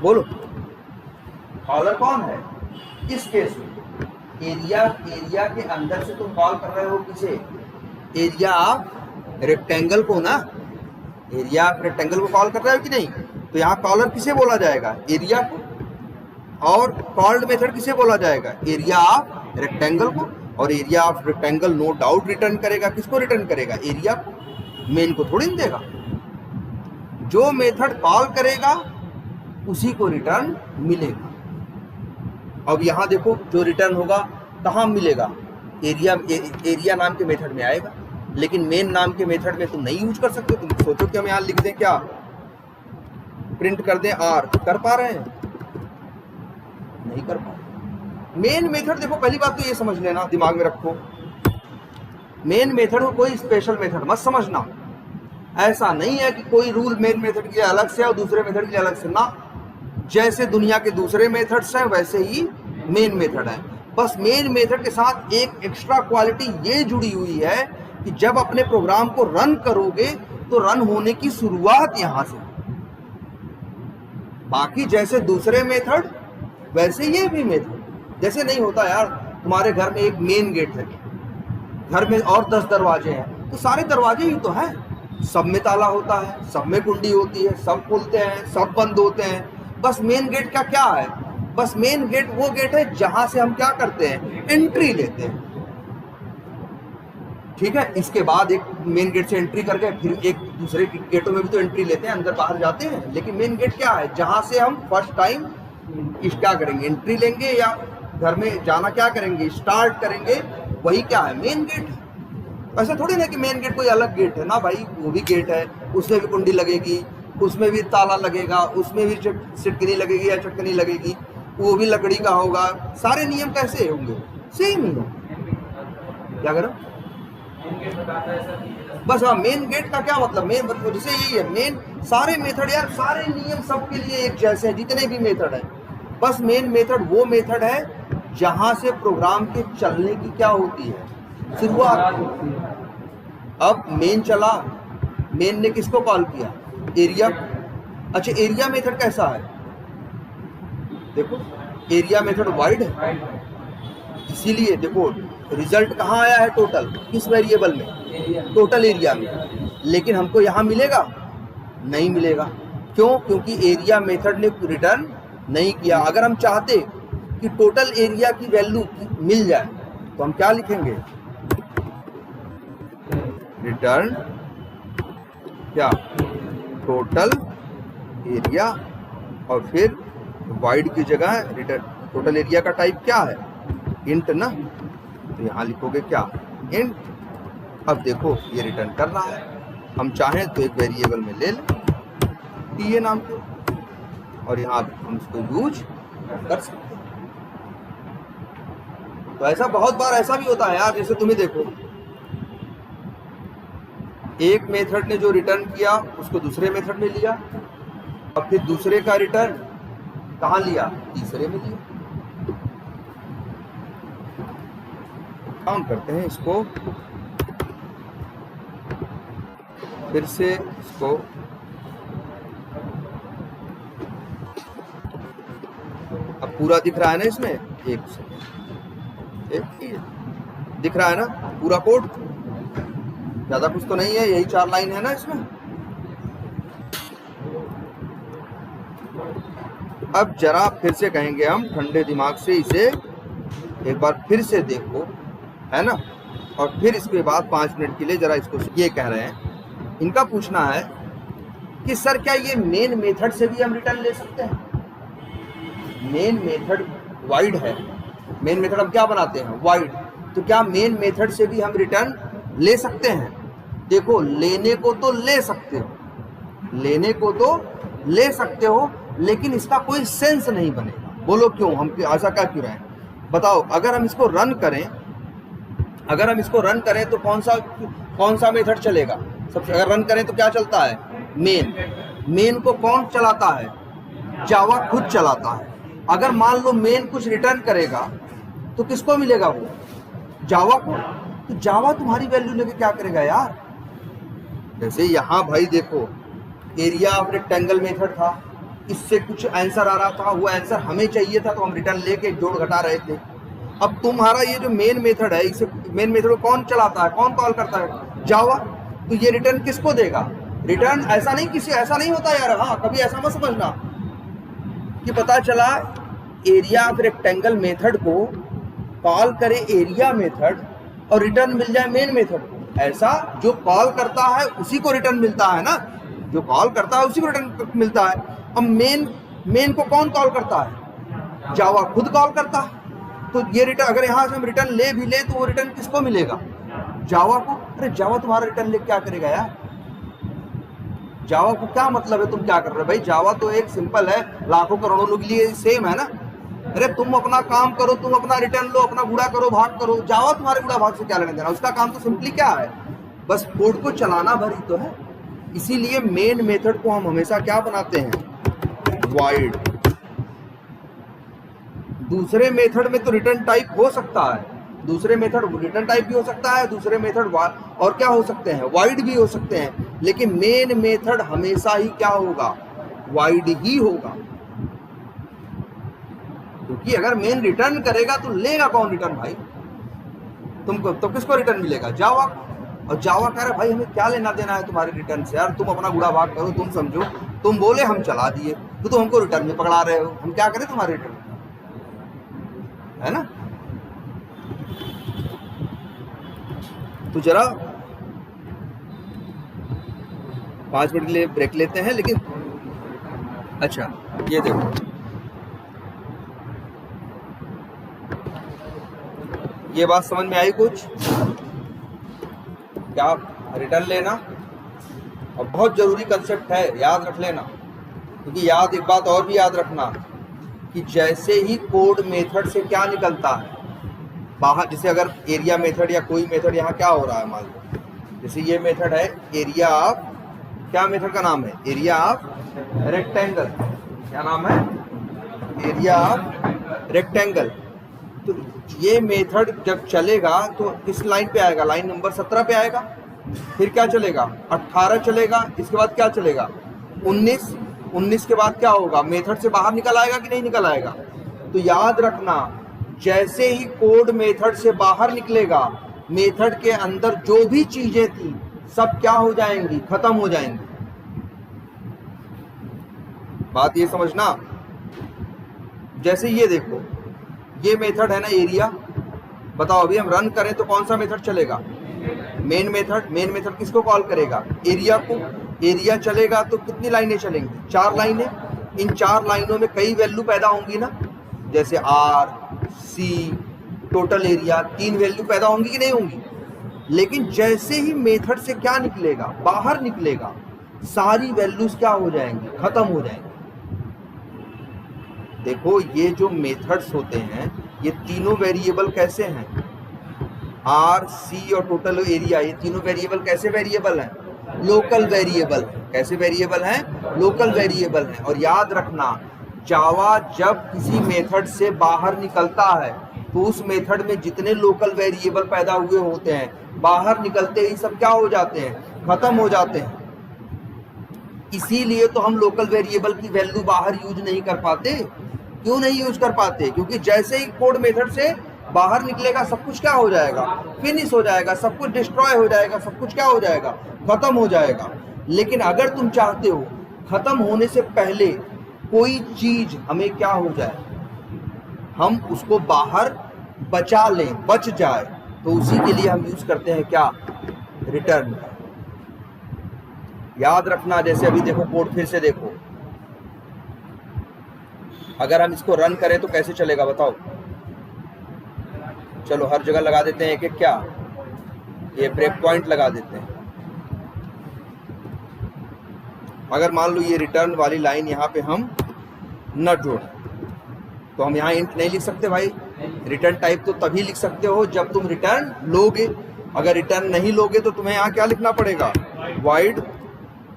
S1: बोलो, कॉलर कौन है इस केस में, एरिया के अंदर से तुम कॉल कर रहे हो किसे, एरिया ऑफ रेक्टेंगल को ना, एरिया ऑफ रेक्टेंगल को कॉल कर रहे हो कि नहीं। तो यहाँ कॉलर किसे बोला जाएगा, एरिया को, और कॉल्ड मेथड किसे बोला जाएगा, एरिया ऑफ रेक्टेंगल को। और area of rectangle no doubt return करेगा, किसको रिटर्न करेगा, एरिया को, मेन को थोड़ी नहीं देगा। जो मेथड कॉल करेगा उसी को रिटर्न मिलेगा। अब यहाँ देखो, जो रिटर्न होगा कहाँ मिलेगा, एरिया नाम के मेथड में आएगा, लेकिन मेन नाम के मेथड में तुम नहीं यूज कर सकते। तुम सोचो कि हम यहाँ लिख दें क्या, प्रिंट कर दें आर, कर पा रहे हैं, नहीं कर पा रहे। मेन मेथड देखो, पहली बात तो ये समझ लेना, दिमाग में रखो, मेन मेथड को कोई स्पेशल मेथड मत समझना। ऐसा नहीं है कि कोई रूल मेन मेथड के लिए अलग से और दूसरे मेथड के लिए अलग से, ना। जैसे दुनिया के दूसरे मेथड्स हैं वैसे ही मेन मेथड है। बस मेन मेथड के साथ एक एक्स्ट्रा क्वालिटी ये जुड़ी हुई है कि जब अपने प्रोग्राम को रन करोगे तो रन होने की शुरुआत यहां से। बाकी जैसे दूसरे मेथड वैसे ये भी मेथड। जैसे नहीं होता यार, तुम्हारे घर में एक मेन गेट है, घर में और 10 दरवाजे हैं, तो सारे दरवाजे ही तो हैं, सब में ताला होता है, सब में कुंडी होती है, सब खुलते हैं, सब बंद होते हैं। बस मेन गेट का क्या है, बस मेन गेट वो गेट है जहां से हम क्या करते हैं, एंट्री लेते हैं। ठीक है, इसके बाद एक मेन गेट से एंट्री करके फिर एक दूसरे गेटों में भी तो एंट्री लेते हैं, अंदर बाहर जाते हैं। लेकिन मेन गेट क्या है, जहां से हम फर्स्ट टाइम क्या करेंगे, एंट्री लेंगे या घर में जाना क्या करेंगे, स्टार्ट करेंगे, वही क्या है, मेन गेट है। ऐसा थोड़ी ना कि मेन गेट कोई अलग गेट है ना भाई, वो भी गेट है, उसमें भी कुंडी लगेगी, उसमें भी ताला लगेगा, उसमें भी सिटकनी लगेगी या चटकनी लगेगी, वो भी लकड़ी का होगा। सारे नियम कैसे होंगे, सेम ही होंगे। क्या करो बस। हाँ, मेन गेट का क्या मतलब, मेन मतलब जैसे यही है मेन, सारे मेथड यार, सारे नियम सबके लिए एक जैसे हैं, जितने भी मेथड है। बस मेन मेथड वो मेथड है जहां से प्रोग्राम के चलने की क्या होती है, शुरुआत होती है। अब मेन चला, मेन ने किसको कॉल किया, एरिया। अच्छा, एरिया मेथड कैसा है, देखो एरिया मेथड वाइड है, इसीलिए देखो रिजल्ट कहाँ आया है, टोटल, किस वेरिएबल में, टोटल एरिया में। लेकिन हमको यहाँ मिलेगा, नहीं मिलेगा। क्यों, क्योंकि एरिया मेथड ने रिटर्न नहीं किया। अगर हम चाहते कि टोटल एरिया की वैल्यू मिल जाए तो हम क्या लिखेंगे, रिटर्न क्या, टोटल एरिया, और फिर वाइड की जगह रिटर्न, टोटल एरिया का टाइप क्या है, इंट ना, तो यहाँ लिखोगे क्या, इंट। अब देखो ये रिटर्न कर रहा है, हम चाहें तो एक वेरिएबल में ले लें टीए नाम के, और यहाँ हम इसको यूज कर सकते हैं। तो ऐसा बहुत बार ऐसा भी होता है यार, जैसे तुम्हें देखो एक मेथड ने जो रिटर्न किया उसको दूसरे मेथड में लिया, और फिर दूसरे का रिटर्न कहाँ लिया, तीसरे में लिया। काम करते हैं इसको, फिर से इसको अब पूरा दिख रहा है ना इसमें, एक दिख रहा है ना पूरा कोड, ज्यादा कुछ तो नहीं है, यही 4 लाइन है ना इसमें। अब जरा फिर से कहेंगे हम ठंडे दिमाग से इसे एक बार फिर से देखो, है ना, और फिर इसके बाद 5 मिनट के लिए जरा इसको, ये कह रहे हैं, इनका पूछना है कि सर क्या ये मेन मेथड से भी हम रिटर्न ले सकते हैं। मेन मेथड वाइड है, मेन मेथड हम क्या बनाते हैं, वाइड, तो क्या मेन मेथड से भी हम रिटर्न ले सकते हैं। देखो लेने को तो ले सकते हो, लेने को तो ले सकते हो, लेकिन इसका कोई सेंस नहीं बनेगा। बोलो क्यों, हम ऐसा क्या क्यों रहे हैं, बताओ। अगर हम इसको रन करें, अगर हम इसको रन करें तो कौन सा मेथड चलेगा सबसे, अगर रन करें तो क्या चलता है, मेन। मेन को कौन चलाता है, जावा खुद चलाता है। अगर मान लो मेन कुछ रिटर्न करेगा तो किसको मिलेगा, वो जावा को। तो जावा तुम्हारी वैल्यू लेके क्या करेगा यार। जैसे यहाँ भाई देखो एरिया ऑफ रेक्टेंगल मेथड था, इससे कुछ आंसर आ रहा था, वो आंसर हमें चाहिए था तो हम रिटर्न लेके जोड़ घटा रहे थे। अब तुम्हारा ये जो मेन मेथड है, इसे मेन मेथड को कौन चलाता है, कौन कॉल करता है, जावा। तो ये रिटर्न किसको देगा, रिटर्न ऐसा नहीं, किसी ऐसा नहीं होता यार। हाँ, कभी ऐसा मत समझना कि पता चला एरिया ऑफ रेक्टेंगल मेथड को कॉल करे एरिया मेथड और रिटर्न मिल जाए मेन मेथड को। ऐसा जो कॉल करता है उसी को रिटर्न मिलता है ना, जो कॉल करता है उसी को रिटर्न मिलता है। अब मेन को कौन कॉल करता है, जावा खुद कॉल करता है। तो ये रिटर्न अगर यहाँ से हम रिटर्न ले भी ले तो वो रिटर्न किसको मिलेगा, जावा को। अरे जावा तुम्हारा रिटर्न ले क्या करेगा यार, जावा को क्या मतलब है, तुम क्या कर रहे हो भाई। जावा तो एक सिंपल है, लाखों करोड़ों लोगों के लिए सेम है ना। अरे तुम अपना काम करो, तुम अपना रिटर्न लो, अपना गुड़ा करो, भाग करो। जावा तुम्हारे गुड़ा भाग से क्या लेना देना, उसका काम तो सिंपली क्या है, बस कोड को चलाना भर ही तो है। इसीलिए मेन मेथड को हम हमेशा क्या बनाते हैं, वाइड। दूसरे मेथड में तो रिटर्न टाइप हो सकता है, दूसरे मेथड रिटर्न टाइप भी हो सकता है, दूसरे मेथड और क्या हो सकते हैं, वाइड भी हो सकते हैं। लेकिन मेन मेथड हमेशा ही क्या होगा, वाइड ही होगा। क्योंकि अगर मेन रिटर्न करेगा तो लेगा कौन रिटर्न भाई, तुमको तो किसको रिटर्न मिलेगा, जावा। और जावा कह रहा है भाई हमें क्या लेना देना है तुम्हारे रिटर्न से यार, तुम अपना गुड़ा भाग करो, तुम समझो, तुम बोले हम चला दिए, तो तुम हमको रिटर्न में पकड़ा रहे हो, हम क्या करें तुम्हारे रिटर्न, है ना। तो जरा 5 मिनट के लिए ब्रेक लेते हैं। लेकिन अच्छा ये देखो, ये बात समझ में आई कुछ, क्या रिटर्न लेना और बहुत जरूरी कंसेप्ट है, याद रख लेना। क्योंकि याद एक बात और भी याद रखना कि जैसे ही कोड मेथड से क्या निकलता है बाहर, जैसे अगर एरिया मेथड या कोई मेथड यहाँ क्या हो रहा है, मान लो जैसे ये मेथड है एरिया ऑफ, क्या मेथड का नाम है, एरिया ऑफ रेक्टेंगल, क्या नाम है, एरिया ऑफ रेक्टेंगल। तो ये मेथड जब चलेगा तो किस लाइन पे आएगा, लाइन नंबर 17 पे आएगा। फिर क्या चलेगा, 18 चलेगा, इसके बाद क्या चलेगा, 19 के बाद क्या होगा, मेथड से बाहर निकल आएगा कि नहीं निकल आएगा। तो याद रखना जैसे ही कोड मेथड से बाहर निकलेगा, मेथड के अंदर जो भी चीजें थी सब क्या हो जाएंगी, खत्म हो जाएंगी। बात ये समझना। जैसे ये देखो, ये मेथड है ना एरिया, बताओ अभी हम रन करें तो कौन सा मेथड चलेगा, मेन मेथड। मेन मेथड किसको कॉल करेगा, एरिया को। एरिया चलेगा तो कितनी लाइनें चलेंगी, 4 लाइनें। इन 4 लाइनों में कई वैल्यू पैदा होंगी ना, जैसे R C total area, 3 value पैदा होंगी कि नहीं होंगी। लेकिन जैसे ही मेथड से क्या निकलेगा, बाहर निकलेगा, सारी वैल्यूज क्या हो जाएंगी, खत्म हो जाएंगी। देखो ये जो मेथड्स होते हैं ये तीनों वेरिएबल कैसे हैं, आर सी और टोटल एरिया, ये तीनों वेरिएबल कैसे वेरिएबल हैं, लोकल वेरिएबल। कैसे वेरिएबल हैं, लोकल वेरिएबल हैं। और याद रखना जावा जब किसी मेथड से बाहर निकलता है तो उस मेथड में जितने लोकल वेरिएबल पैदा हुए होते हैं बाहर निकलते ही सब क्या हो जाते हैं, खत्म हो जाते हैं। इसीलिए तो हम लोकल वेरिएबल की वैल्यू बाहर यूज नहीं कर पाते। क्यों नहीं यूज कर पाते, क्योंकि जैसे ही कोड मेथड से बाहर निकलेगा सब कुछ क्या हो जाएगा, फिनिश हो जाएगा, सब कुछ डिस्ट्रॉय हो जाएगा, सब कुछ क्या हो जाएगा, खत्म हो जाएगा। लेकिन अगर तुम चाहते हो खत्म होने से पहले कोई चीज हमें क्या हो जाए, हम उसको बाहर बचा लें, बच जाए, तो उसी के लिए हम यूज करते हैं क्या, रिटर्न। याद रखना। जैसे अभी देखो कोड फिर से देखो, अगर हम इसको रन करें तो कैसे चलेगा बताओ। चलो हर जगह लगा देते हैं एक एक, क्या ये ब्रेक पॉइंट लगा देते हैं। अगर मान लो ये रिटर्न वाली लाइन यहाँ पे हम न जोड़ें तो हम यहाँ इंट नहीं लिख सकते भाई। रिटर्न टाइप तो तभी लिख सकते हो जब तुम रिटर्न लोगे। अगर रिटर्न नहीं लोगे तो तुम्हें यहाँ क्या लिखना पड़ेगा, वाइड।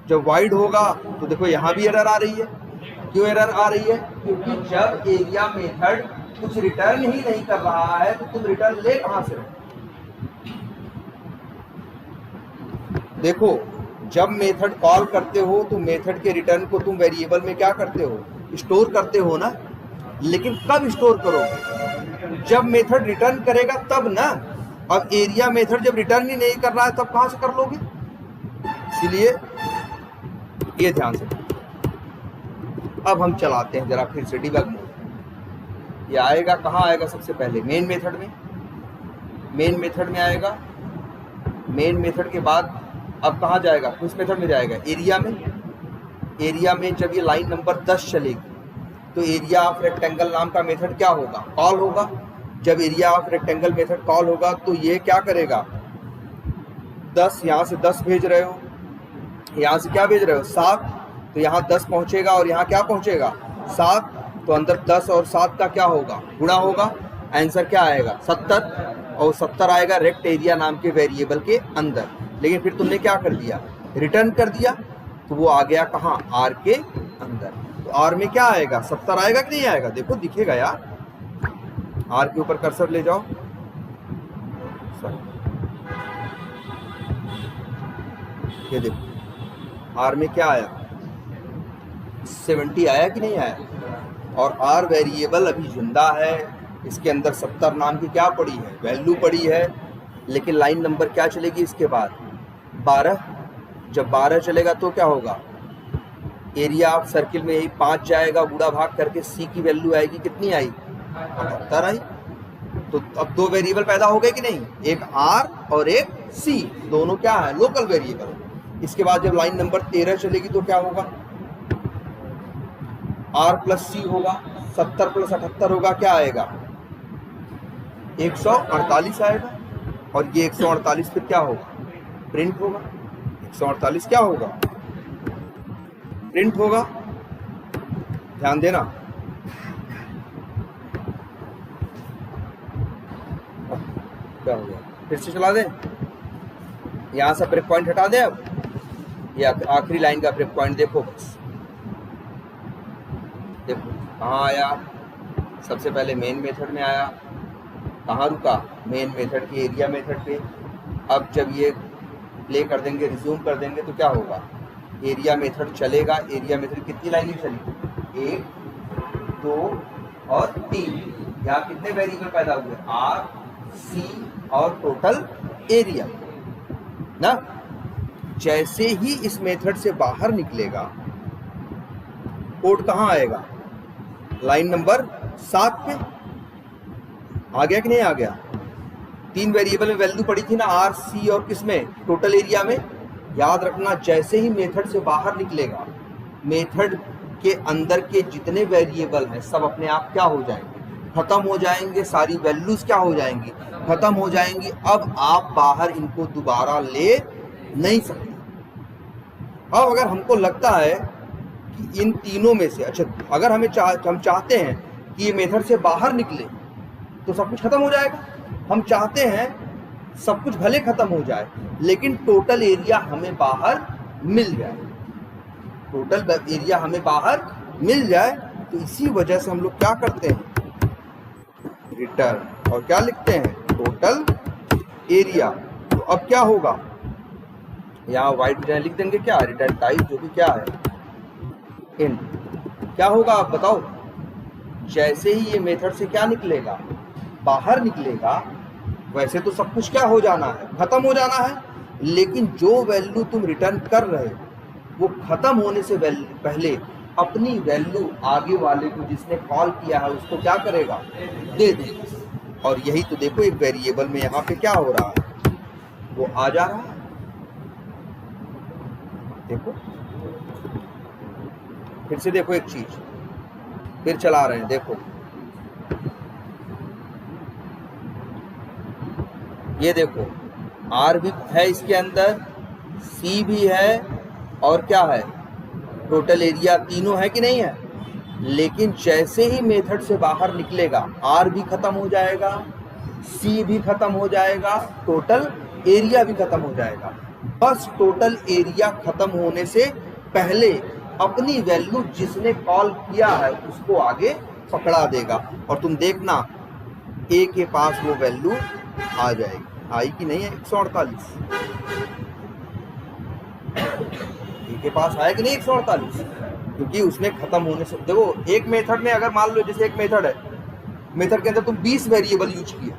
S1: जब वाइड होगा तो देखो यहाँ भी एरर आ रही है। क्यों एरर आ रही है, क्योंकि जब एरिया मेथड कुछ रिटर्न ही नहीं कर रहा है तो तुम रिटर्न ले कहां से। देखो जब मेथड कॉल करते हो तो मेथड के रिटर्न को तुम वेरिएबल में क्या करते हो, स्टोर करते हो ना। लेकिन कब स्टोर करोगे, जब मेथड रिटर्न करेगा तब ना। अब एरिया मेथड जब रिटर्न ही नहीं कर रहा है तब कहां से कर लोगे। इसीलिए ये ध्यान से। अब हम चलाते हैं जरा फिर से डिबग मोड। ये आएगा कहाँ आएगा, सबसे पहले मेन मेथड में। मेन मेथड में आएगा। मेन मेथड के बाद अब कहाँ जाएगा, किस मेथड में जाएगा, एरिया में। एरिया में जब ये लाइन नंबर 10 चलेगी तो एरिया ऑफ रेक्टेंगल नाम का मेथड क्या होगा, कॉल होगा। जब area of rectangle method call होगा तो ये क्या करेगा, 10 यहाँ से 10 भेज रहे हो, यहाँ से क्या भेज रहे हो, 7, तो यहाँ 10 पहुँचेगा और यहाँ क्या पहुँचेगा, 7। तो अंदर 10 और 7 का क्या होगा, गुणा होगा। आंसर क्या आएगा, 70। और 70 आएगा रेक्ट एरिया नाम के वेरिएबल के अंदर। लेकिन फिर तुमने क्या कर दिया, रिटर्न कर दिया, तो वो आ गया कहाँ, आर के अंदर। तो आर में क्या आएगा, 70 आएगा कि नहीं आएगा, देखो दिखेगा यार। आर के ऊपर कर्सर ले जाओ, ये देखो आर में क्या आया, 70 आया कि नहीं आया। और आर वेरिएबल अभी जिंदा है, इसके अंदर 70 नाम की क्या पड़ी है, वैल्यू पड़ी है। लेकिन लाइन नंबर क्या चलेगी इसके बाद, 12। जब 12 चलेगा तो क्या होगा, एरिया ऑफ सर्किल में यही 5 जाएगा, बूढ़ा भाग करके सी की वैल्यू आएगी, कितनी आई, 78 आई। तो अब दो वेरिएबल पैदा हो गए कि नहीं, एक आर और एक सी, दोनों क्या है, लोकल वेरिएबल। इसके बाद जब लाइन नंबर 13 चलेगी तो क्या होगा, आर प्लस सी होगा, 70 प्लस 78 होगा, क्या आएगा, 148 आएगा। और ये 148 फिर क्या होगा, प्रिंट होगा। 148 क्या होगा, प्रिंट होगा। ध्यान देना। क्या हो गया, फिर से चला दें, यहां से ब्रेक पॉइंट हटा दें। अब ये आखिरी लाइन का ब्रेक पॉइंट देखो, बस देखो कहाँ आया, सबसे पहले मेन मेथड में आया, कहाँ रुका, मेन मेथड के एरिया मेथड पे। अब जब ये प्ले कर देंगे, रिज्यूम कर देंगे तो क्या होगा, एरिया मेथड चलेगा। एरिया मेथड कितनी लाइनें चली, 1 2 और 3। यहाँ कितने वेरिएबल पैदा हुए, आर सी और टोटल एरिया ना। जैसे ही इस मेथड से बाहर निकलेगा, कोड कहाँ आएगा, लाइन नंबर 7 पे। आ गया कि नहीं आ गया, 3 वेरिएबल में वैल्यू पड़ी थी ना, आर सी और किसमें, टोटल एरिया में। याद रखना, जैसे ही मेथड से बाहर निकलेगा, मेथड के अंदर के जितने वेरिएबल हैं सब अपने आप क्या हो जाएंगे, खत्म हो जाएंगे, सारी वैल्यूज क्या हो जाएंगी, खत्म हो जाएंगी। अब आप बाहर इनको दोबारा ले नहीं सकते। अब अगर हमको लगता है कि इन तीनों में से, अच्छा अगर हम चाहते हैं कि ये मेथड से बाहर निकले तो सब कुछ खत्म हो जाएगा। हम चाहते हैं सब कुछ भले खत्म हो जाए लेकिन टोटल एरिया हमें बाहर मिल जाए, टोटल एरिया हमें बाहर मिल जाए। तो इसी वजह से हम लोग क्या करते हैं, रिटर्न, और क्या लिखते हैं, टोटल एरिया। तो अब क्या होगा, यहाँ वाइट रिटर्न लिख देंगे, क्या रिटर्न टाइप जो भी क्या है, इन। क्या होगा आप बताओ, जैसे ही ये मेथड से क्या निकलेगा, बाहर निकलेगा, वैसे तो सब कुछ क्या हो जाना है, खत्म हो जाना है। लेकिन जो वैल्यू तुम रिटर्न कर रहे हो वो खत्म होने से पहले अपनी वैल्यू आगे वाले को जिसने कॉल किया है उसको क्या करेगा, दे देगा। और यही तो देखो एक वेरिएबल में यहाँ पे क्या हो रहा है, वो आ जा रहा है। देखो फिर से देखो एक चीज, फिर चला रहे हैं, देखो ये देखो, आर भी है इसके अंदर, सी भी है, और क्या है, टोटल एरिया, तीनों है कि नहीं है। लेकिन जैसे ही मेथड से बाहर निकलेगा, आर भी खत्म हो जाएगा, सी भी खत्म हो जाएगा, टोटल एरिया भी खत्म हो जाएगा। बस टोटल एरिया खत्म होने से पहले अपनी वैल्यू जिसने कॉल किया है उसको आगे पकड़ा देगा। और तुम देखना ए के पास वो वैल्यू आ जाएगी, आई कि नहीं है, 148 ए के पास आया कि नहीं 148, क्योंकि उसने खत्म होने से, देखो एक मेथड में अगर मान लो जैसे एक मेथड है, मेथड के अंदर तुम 20 वेरिएबल यूज किया,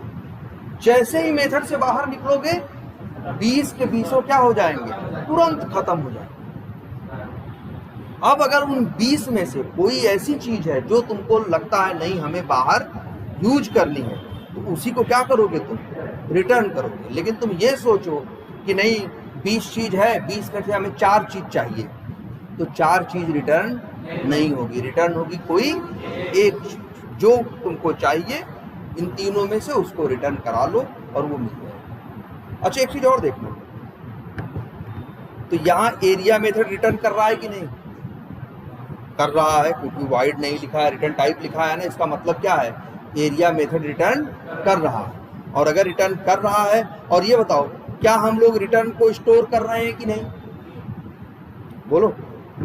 S1: जैसे ही मेथड से बाहर निकलोगे 20 के 20 क्या हो जाएंगे, तुरंत खत्म हो जाएंगे। अब अगर उन 20 में से कोई ऐसी चीज है जो तुमको लगता है नहीं हमें बाहर यूज करनी है, तो उसी को क्या करोगे, तुम रिटर्न करोगे। लेकिन तुम ये सोचो कि नहीं 20 चीज है, 20 में से हमें 4 चीज चाहिए, तो 4 चीज रिटर्न नहीं होगी, रिटर्न होगी कोई एक चीज जो तुमको चाहिए। इन तीनों में से उसको रिटर्न करा लो और वो मिल जाएगा। अच्छा एक चीज और देखना, तो यहाँ एरिया मेथड रिटर्न कर रहा है कि नहीं, कर रहा है, क्योंकि वाइड नहीं लिखा है, रिटर्न टाइप लिखा है ना, इसका मतलब क्या है, एरिया मेथड रिटर्न कर रहा है। और अगर रिटर्न कर रहा है, और ये बताओ क्या हम लोग रिटर्न को स्टोर कर रहे हैं कि नहीं, बोलो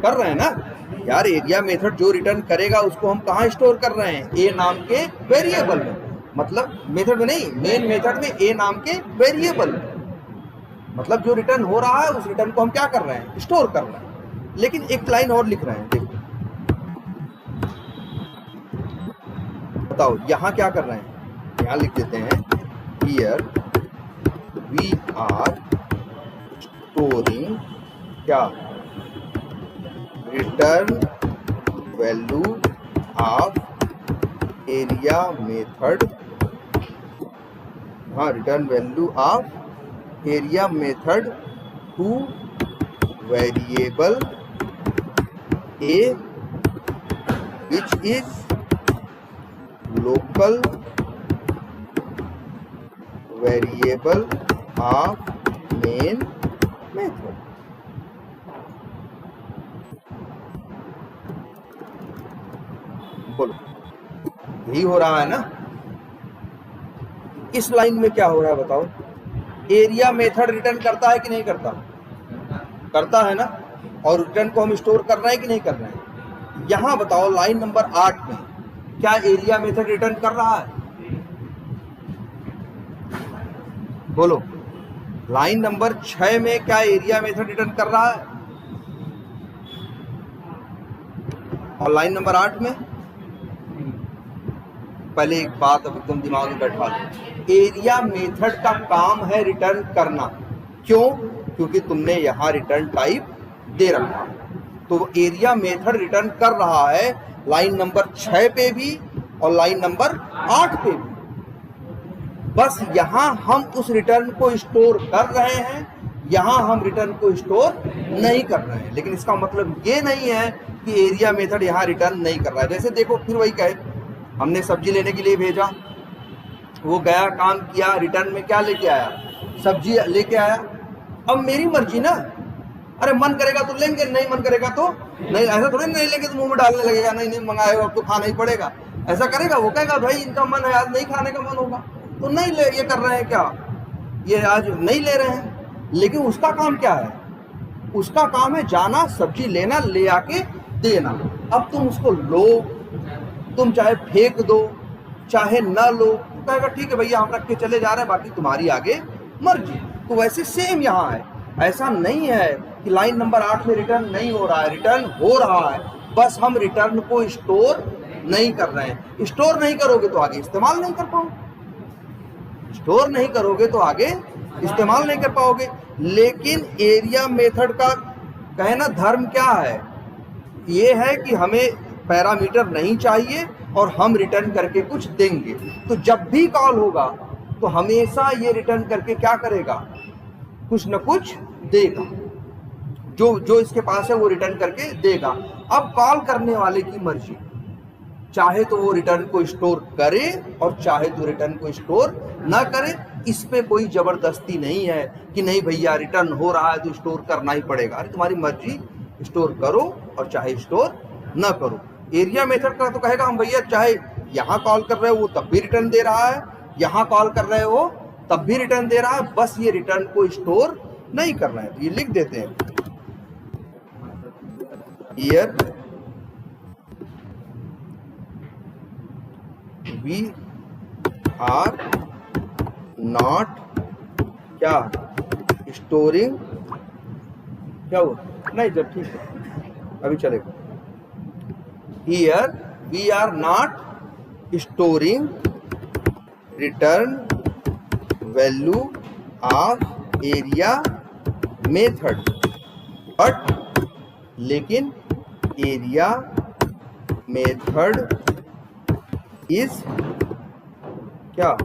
S1: कर रहे हैं ना यार। एरिया मेथड जो रिटर्न करेगा उसको हम कहाँ स्टोर कर रहे हैं, ए नाम के वेरिएबल में, मतलब मेथड में नहीं, मेन मेथड में ए नाम के वेरिएबल में। मतलब जो रिटर्न हो रहा है उस रिटर्न को हम क्या कर रहे हैं, स्टोर कर रहे हैं। लेकिन एक लाइन और लिख रहे हैं, देखो बताओ यहाँ क्या कर रहे हैं, यहाँ लिख देते हैं हियर वी आर स्टोरिंग क्या, return value of area method, हाँ return value of area method to variable a which is local variable of main method। बोलो यही हो रहा है ना। इस लाइन में क्या हो रहा है बताओ, एरिया मेथड रिटर्न करता है कि नहीं करता, करता है ना, और रिटर्न को हम स्टोर कर रहे हैं कि नहीं कर रहे हैं। यहां बताओ लाइन नंबर 8 में क्या एरिया मेथड रिटर्न कर रहा है, बोलो। लाइन नंबर 6 में क्या एरिया मेथड रिटर्न कर रहा है, और लाइन नंबर 8 में। पहले एक बात अब एकदम दिमाग में बैठा लो, एरिया मेथड का काम है रिटर्न करना, क्यों, क्योंकि तुमने यहां रिटर्न टाइप दे रखा है, तो एरिया मेथड रिटर्न कर रहा है लाइन नंबर 6 पे भी और लाइन नंबर 8 पे भी। बस यहां हम उस रिटर्न को स्टोर कर रहे हैं, यहां हम रिटर्न को स्टोर नहीं कर रहे हैं। लेकिन इसका मतलब ये नहीं है कि एरिया मेथड यहां रिटर्न नहीं कर रहा है। जैसे देखो फिर वही कहे, हमने सब्जी लेने के लिए भेजा, वो गया काम किया, रिटर्न में क्या लेके आया, सब्जी लेके आया। अब मेरी मर्जी ना, अरे मन करेगा तो लेंगे, नहीं मन करेगा तो नहीं। ऐसा थोड़ी नहीं लेंगे तो मुंह में डालने लगेगा, नहीं नहीं मंगाए अब तो खाना ही पड़ेगा, ऐसा करेगा। वो कहेगा भाई इनका मन है आज नहीं खाने का मन होगा तो नहीं ले, ये कर रहे हैं क्या, ये आज नहीं ले रहे हैं। लेकिन उसका काम क्या है, उसका काम है जाना, सब्जी लेना, ले आके देना। अब तुम उसको लो, तुम चाहे फेंक दो चाहे ना लो, तो कहेगा ठीक है भैया हम रख के चले जा रहे हैं, बाकी तुम्हारी आगे मर्जी। तो वैसे सेम यहाँ है, ऐसा नहीं है कि लाइन नंबर 8 में रिटर्न नहीं हो रहा है, रिटर्न हो रहा है, बस हम रिटर्न को स्टोर नहीं कर रहे हैं। स्टोर नहीं करोगे तो आगे इस्तेमाल नहीं कर पाओगे, स्टोर नहीं करोगे तो आगे इस्तेमाल नहीं कर पाओगे। लेकिन एरिया मेथड का कहना धर्म क्या है, ये है कि हमें पैरामीटर नहीं चाहिए और हम रिटर्न करके कुछ देंगे। तो जब भी कॉल होगा तो हमेशा ये रिटर्न करके क्या करेगा, कुछ न कुछ देगा, जो इसके पास है वो रिटर्न करके देगा। अब कॉल करने वाले की मर्जी, चाहे तो वो रिटर्न को स्टोर करे और चाहे तो रिटर्न को स्टोर ना करे। इस पे कोई जबरदस्ती नहीं है कि नहीं भैया रिटर्न हो रहा है तो स्टोर करना ही पड़ेगा। अरे तुम्हारी मर्जी, स्टोर करो और चाहे स्टोर ना करो। एरिया मेथड का तो कहेगा हम भैया चाहे यहाँ कॉल कर रहे हो वो तब भी रिटर्न दे रहा है, यहाँ कॉल कर रहे हो तब भी रिटर्न दे रहा है, बस ये रिटर्न को स्टोर नहीं कर रहा है। तो ये लिख देते हैं, हियर वी आर नॉट क्या स्टोरिंग, क्या हुआ नहीं जब ठीक है अभी चलेगा। Here we are not storing return value of area method, but लेकिन एरिया मेथड इज क्या,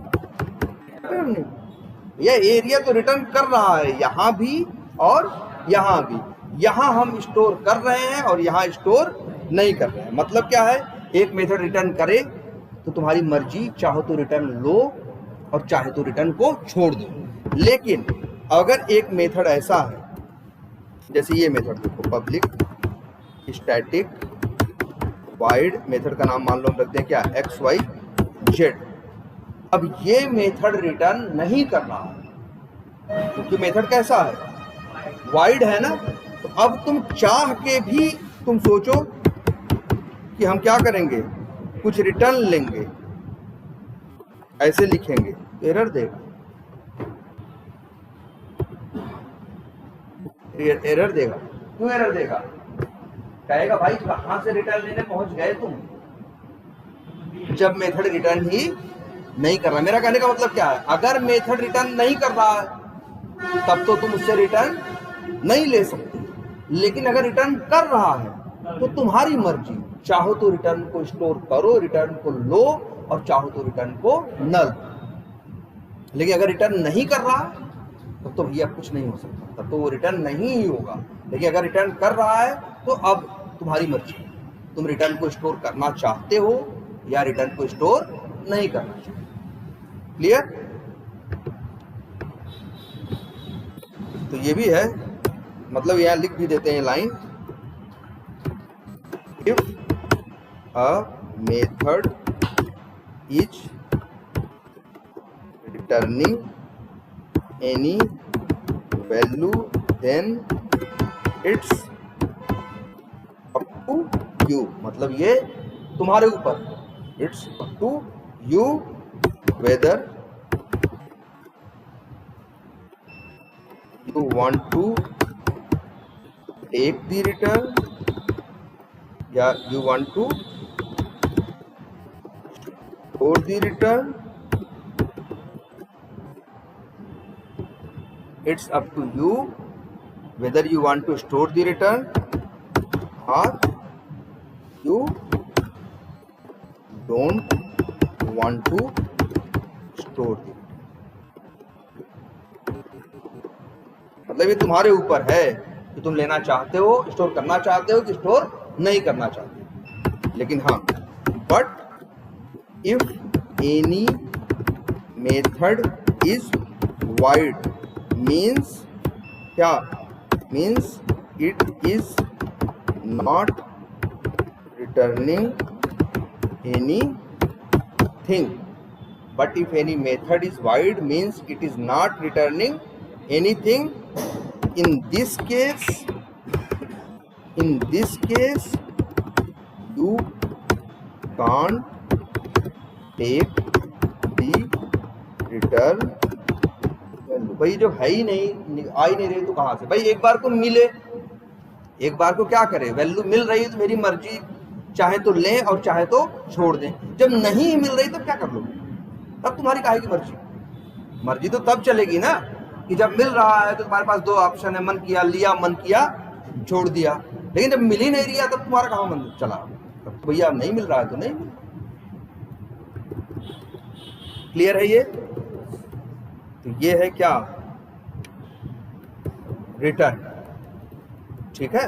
S1: यह एरिया तो रिटर्न कर रहा है यहां भी और यहां भी। यहां हम स्टोर कर रहे हैं और यहां स्टोर नहीं कर रहे हैं। मतलब क्या है, एक मेथड रिटर्न करे तो तुम्हारी मर्जी, चाहो तो रिटर्न लो और चाहे तो रिटर्न को छोड़ दो। लेकिन अगर एक मेथड ऐसा है, जैसे ये मेथड देखो, पब्लिक स्टैटिक वाइड मेथड का नाम मान लो हम रखते हैं क्या, एक्स वाई जेड। अब ये मेथड रिटर्न नहीं कर रहा है क्योंकि मेथड कैसा है, वाइड है ना। तो अब तुम चाह के भी तुम सोचो कि हम क्या करेंगे, कुछ रिटर्न लेंगे, ऐसे लिखेंगे तो एरर देगा, एरर देगा। क्यों एरर देगा, कहेगा भाई कहां से रिटर्न लेने पहुंच गए तुम, जब मेथड रिटर्न ही नहीं कर रहा। मेरा कहने का मतलब क्या है, अगर मेथड रिटर्न नहीं कर रहा है तब तो तुम उससे रिटर्न नहीं ले सकते। लेकिन अगर रिटर्न कर रहा है तो तुम्हारी मर्जी, चाहो तो रिटर्न को स्टोर करो, रिटर्न को लो, और चाहो तो रिटर्न को न लो। लेकिन अगर रिटर्न नहीं कर रहा तब तो भैया कुछ नहीं हो सकता, तब तो वो रिटर्न नहीं ही होगा। लेकिन अगर रिटर्न कर रहा है तो अब तुम्हारी मर्जी, तुम रिटर्न को स्टोर करना चाहते हो या रिटर्न को स्टोर नहीं करना चाहते। क्लियर? तो ये भी है, मतलब यहां लिख भी देते हैं line, if a method is returning any value then it's up to you, मतलब ये तुम्हारे ऊपर, it's up to you whether you want to take the return या you want to store the return. It's up to you whether you want to store the return or you don't want to store the return. मतलब ये तुम्हारे ऊपर है कि तुम लेना चाहते हो, स्टोर करना चाहते हो कि स्टोर नहीं करना चाहते। लेकिन हाँ, but if any method is void means क्या? Means it is not returning any thing. But if any method is void means it is not returning anything. In this case you can't take the return value. भाई जब है ही नहीं, आ ही नहीं रही तो कहाँ से? भाई एक बार को मिले, एक बार को क्या करे, वैल्यू मिल रही है तो मेरी मर्जी, चाहे तो लें और चाहे तो छोड़ दें। जब नहीं मिल रही तब क्या कर लो? तब तुम्हारी काहे की मर्जी? मर्जी तो तब चलेगी ना कि जब मिल रहा है तो तुम्हारे पास दो ऑप्शन है, मन किया लिया, मन किया छोड़ दिया। लेकिन जब मिल ही नहीं रहा तब तुम्हारा कहाँ मन चला? तब तो भैया नहीं मिल रहा है तो नहीं मिल। क्लियर है ये? तो ये है क्या? रिटर्न। ठीक है।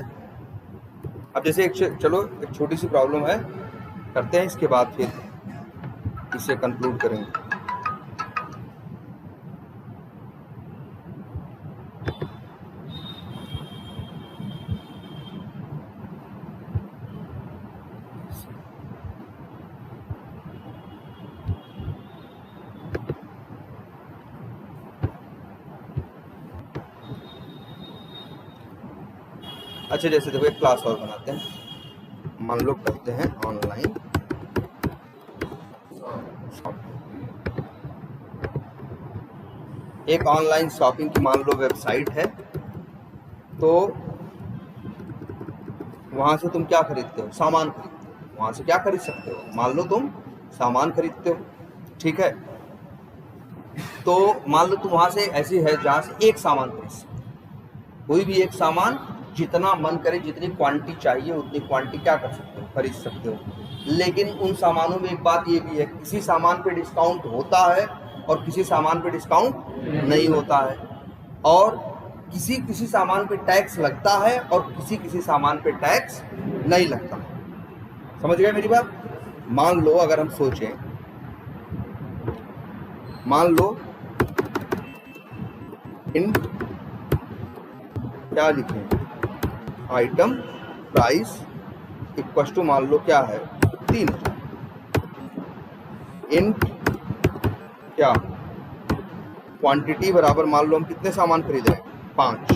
S1: अब जैसे चलो एक छोटी सी प्रॉब्लम है, करते हैं, इसके बाद फिर इसे कंक्लूड करेंगे। अच्छा, जैसे देखो एक क्लास और बनाते हैं, मान लो करते हैं ऑनलाइन शॉपिंग। एक ऑनलाइन शॉपिंग की मान लो वेबसाइट है, तो वहां से तुम क्या खरीदते हो? सामान खरीदते हो। वहां से क्या खरीद सकते हो? मान लो तुम सामान खरीदते हो, ठीक है। तो मान लो तुम वहां से ऐसी है जहां से एक सामान खरीद सकते हो, कोई भी एक सामान, जितना मन करे, जितनी क्वांटिटी चाहिए उतनी क्वांटिटी क्या कर सकते हो? खरीद सकते हो। लेकिन उन सामानों में एक बात ये भी है, किसी सामान पे डिस्काउंट होता है और किसी सामान पे डिस्काउंट नहीं होता है, और किसी किसी सामान पे टैक्स लगता है और किसी किसी सामान पे टैक्स नहीं लगता। समझ गए मेरी बात? मान लो अगर हम सोचें, मान लो इन क्या लिखें, आइटम प्राइस इक्वल टू मान लो क्या है 3000, इंट क्या क्वांटिटी बराबर मान लो हम कितने सामान खरीद रहे हैं? 5।